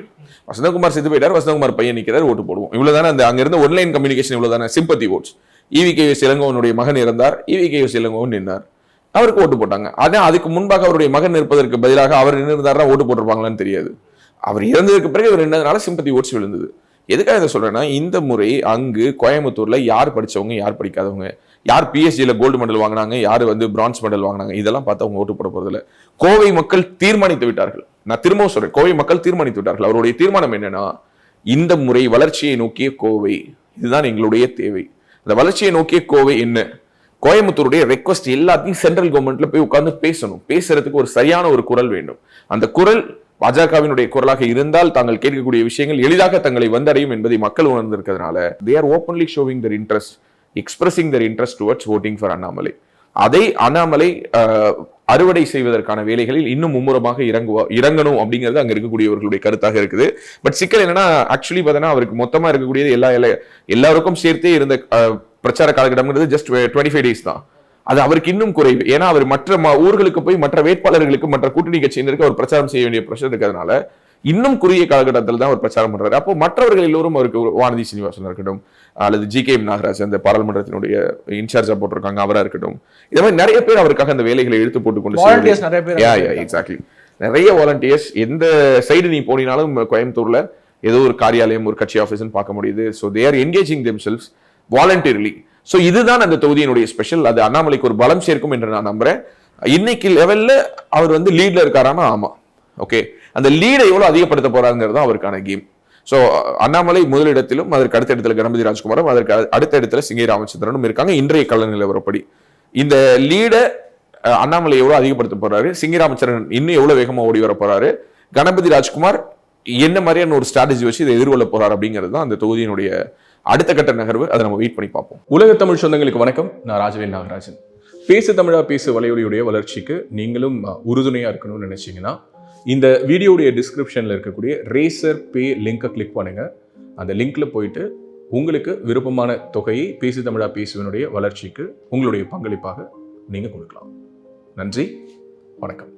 வசந்தகுமார் செத்து போயிட்டார், வசந்தகுமார் பையன் நிற்கிறார், ஓட்டு போடுவோம். இவ்வளவுதானே அந்த அங்க இருந்த ஒன்லைன் கம்யூனிகேஷன், இவ்வளவுதானே சிம்பத்தி ஓட்ஸ். EVKS இளங்கோவனுடைய மகன் இறந்தார், EVKS இளங்கோவன் நின்றார், அவருக்கு ஓட்டு போட்டாங்க. ஆனா அதுக்கு முன்பாக அவருடைய மகன் நிற்பதற்கு பதிலாக அவர் நின்றுதாரா ஓட்டு போட்டிருப்பாங்களான்னு தெரியாது. அவர் இறந்ததுக்கு பிறகு இவர் நின்றதுனால சிம்பத்தி ஓட்ஸ் விழுந்தது. எதுக்காக இதை சொல்றேன்னா, இந்த முறை அங்கு கோயம்புத்தூர்ல யார் படிச்சவங்க யார் படிக்காதவங்க, யார் PSGல கோல்டு மெடல் வாங்கினாங்க, யார் பிரான்ஸ் மெடல் வாங்கினாங்க, இதெல்லாம் பார்த்து அவங்க ஓட்டு போட போறதில்ல. கோவை மக்கள் தீர்மானித்து விட்டார்கள். நான் திரும்பவும் சொல்றேன், கோவை மக்கள் தீர்மானித்து விட்டார்கள். அவருடைய தீர்மானம் என்னன்னா, இந்த முறை வளர்ச்சியை நோக்கிய கோவை, இதுதான் எங்களுடைய தேவை. அந்த வளர்ச்சியை நோக்கிய கோவை என்ன? கோயம்புத்தூருடைய ரெக்வஸ்ட் எல்லாத்தையும் சென்ட்ரல் கவர்மெண்ட்ல போய் உட்கார்ந்து பேசணும். பேசுறதுக்கு ஒரு சரியான ஒரு குரல் வேண்டும். அந்த குரல் பாஜகவினுடைய குரலாக இருந்தால் தாங்கள் கேட்கக்கூடிய விஷயங்கள் எளிதாக தங்களை வந்தடையும் என்பதை மக்கள் உணர்ந்திருக்கிறதுனால they are openly showing their interest, expressing their interest towards voting for Annamalai. அதை அண்ணாமலை அறுவடை செய்வதற்கான வேலைகளில் இன்னும் மும்முரமாக இறங்கணும் அப்படிங்கிறது அங்க இருக்கக்கூடியவர்களுடைய கருத்தாக இருக்குது. பட் சிக்கல் என்னன்னா, ஆக்சுவலி பார்த்தீங்கன்னா அவருக்கு மொத்தமா இருக்கக்கூடியது எல்லாருக்கும் சேர்த்தே இருந்த பிரச்சார காலகட்டம்ங்கிறது ஜஸ்ட் 25 days தான். அது அவருக்கு இன்னும் குறைவு. ஏன்னா அவர் மற்ற ஊர்களுக்கு போய் மற்ற வேட்பாளர்களுக்கு மற்ற கூட்டணி கட்சியினருக்கு அவர் பிரச்சாரம் செய்ய வேண்டிய பிரஷர் இருக்கிறதுனால இன்னும் குறுகிய காலகட்டத்தில் தான் அவர் பிரச்சாரம் பண்றாரு. அப்போ மற்றவர்கள் எல்லோரும் அவருக்கு வானதி சீனிவாசன் இருக்கட்டும், அல்லது GKM நாகராஜ் அந்த பாராளுமன்றத்தினுடைய இன்சார்ஜா போட்டிருக்காங்க, அவரா இருக்கட்டும், இந்த மாதிரி நிறைய பேர் அவருக்காக அந்த வேலைகளை எடுத்து போட்டுக்கொண்டு எக்ஸாக்ட்லி நிறைய வாலண்டியர்ஸ். எந்த சைடு நீ போனீங்கனாலும் கோயம்புத்தூர்ல ஏதோ ஒரு காரியாலயம், ஒரு கட்சி ஆஃபீஸ்ன்னு பார்க்க முடியுது. So they are engaging themselves voluntarily. So இதுதான் அந்த தொகுதியினுடைய ஸ்பெஷல். அது அண்ணாமலைக்கு ஒரு பலம் சேர்க்கும் என்று நான் நம்புறேன். இன்னைக்கு லெவல்ல அவர் லீட்ல இருக்காராமா? ஆமா. ஓகே, அந்த லீடை எவ்வளவு அதிகப்படுத்த போறாங்கிறது தான் அவருக்கான கேம். ஸோ அண்ணாமலை முதலிடத்திலும், அதற்கு அடுத்த இடத்துல கணபதி ராஜ்குமாரும், அதற்கு அடுத்த இடத்துல சிங்கை ராமச்சந்திரனும் இருக்காங்க. இன்றைய கள நிலவரப்படி இந்த லீடை அண்ணாமலை எவ்வளவு அதிகப்படுத்த போறாரு, சிங்கை ராமச்சந்திரன் இன்னும் எவ்வளவு வேகமா ஓடி வர போறாரு, கணபதி ராஜ்குமார் என்ன மாதிரியான ஒரு ஸ்ட்ராட்டஜி வச்சு இதை எதிர்கொள்ள போறாரு அப்படிங்கிறது தான் அந்த தொகுதியினுடைய அடுத்த கட்ட நகர்வு. அதை நம்ம வெயிட் பண்ணி பார்ப்போம். உலக தமிழ் சொந்தங்களுக்கு வணக்கம். நான் ராஜவேல் நாகராஜன். பேசு தமிழா பேசு வலையொலியுடைய வளர்ச்சிக்கு நீங்களும் உறுதுணையா இருக்கணும்னு நினைச்சீங்கன்னா இந்த வீடியோடைய டிஸ்கிரிப்ஷன்ல இருக்கக்கூடிய ரேசர் பே லிங்கை கிளிக் பண்ணுங்க. அந்த லிங்க்ல போயிட்டு உங்களுக்கு விருப்பமான தொகையை பேசு தமிழா பேசுவனுடைய வளர்ச்சிக்கு உங்களுடைய பங்களிப்பாக நீங்க கொடுக்கலாம். நன்றி, வணக்கம்.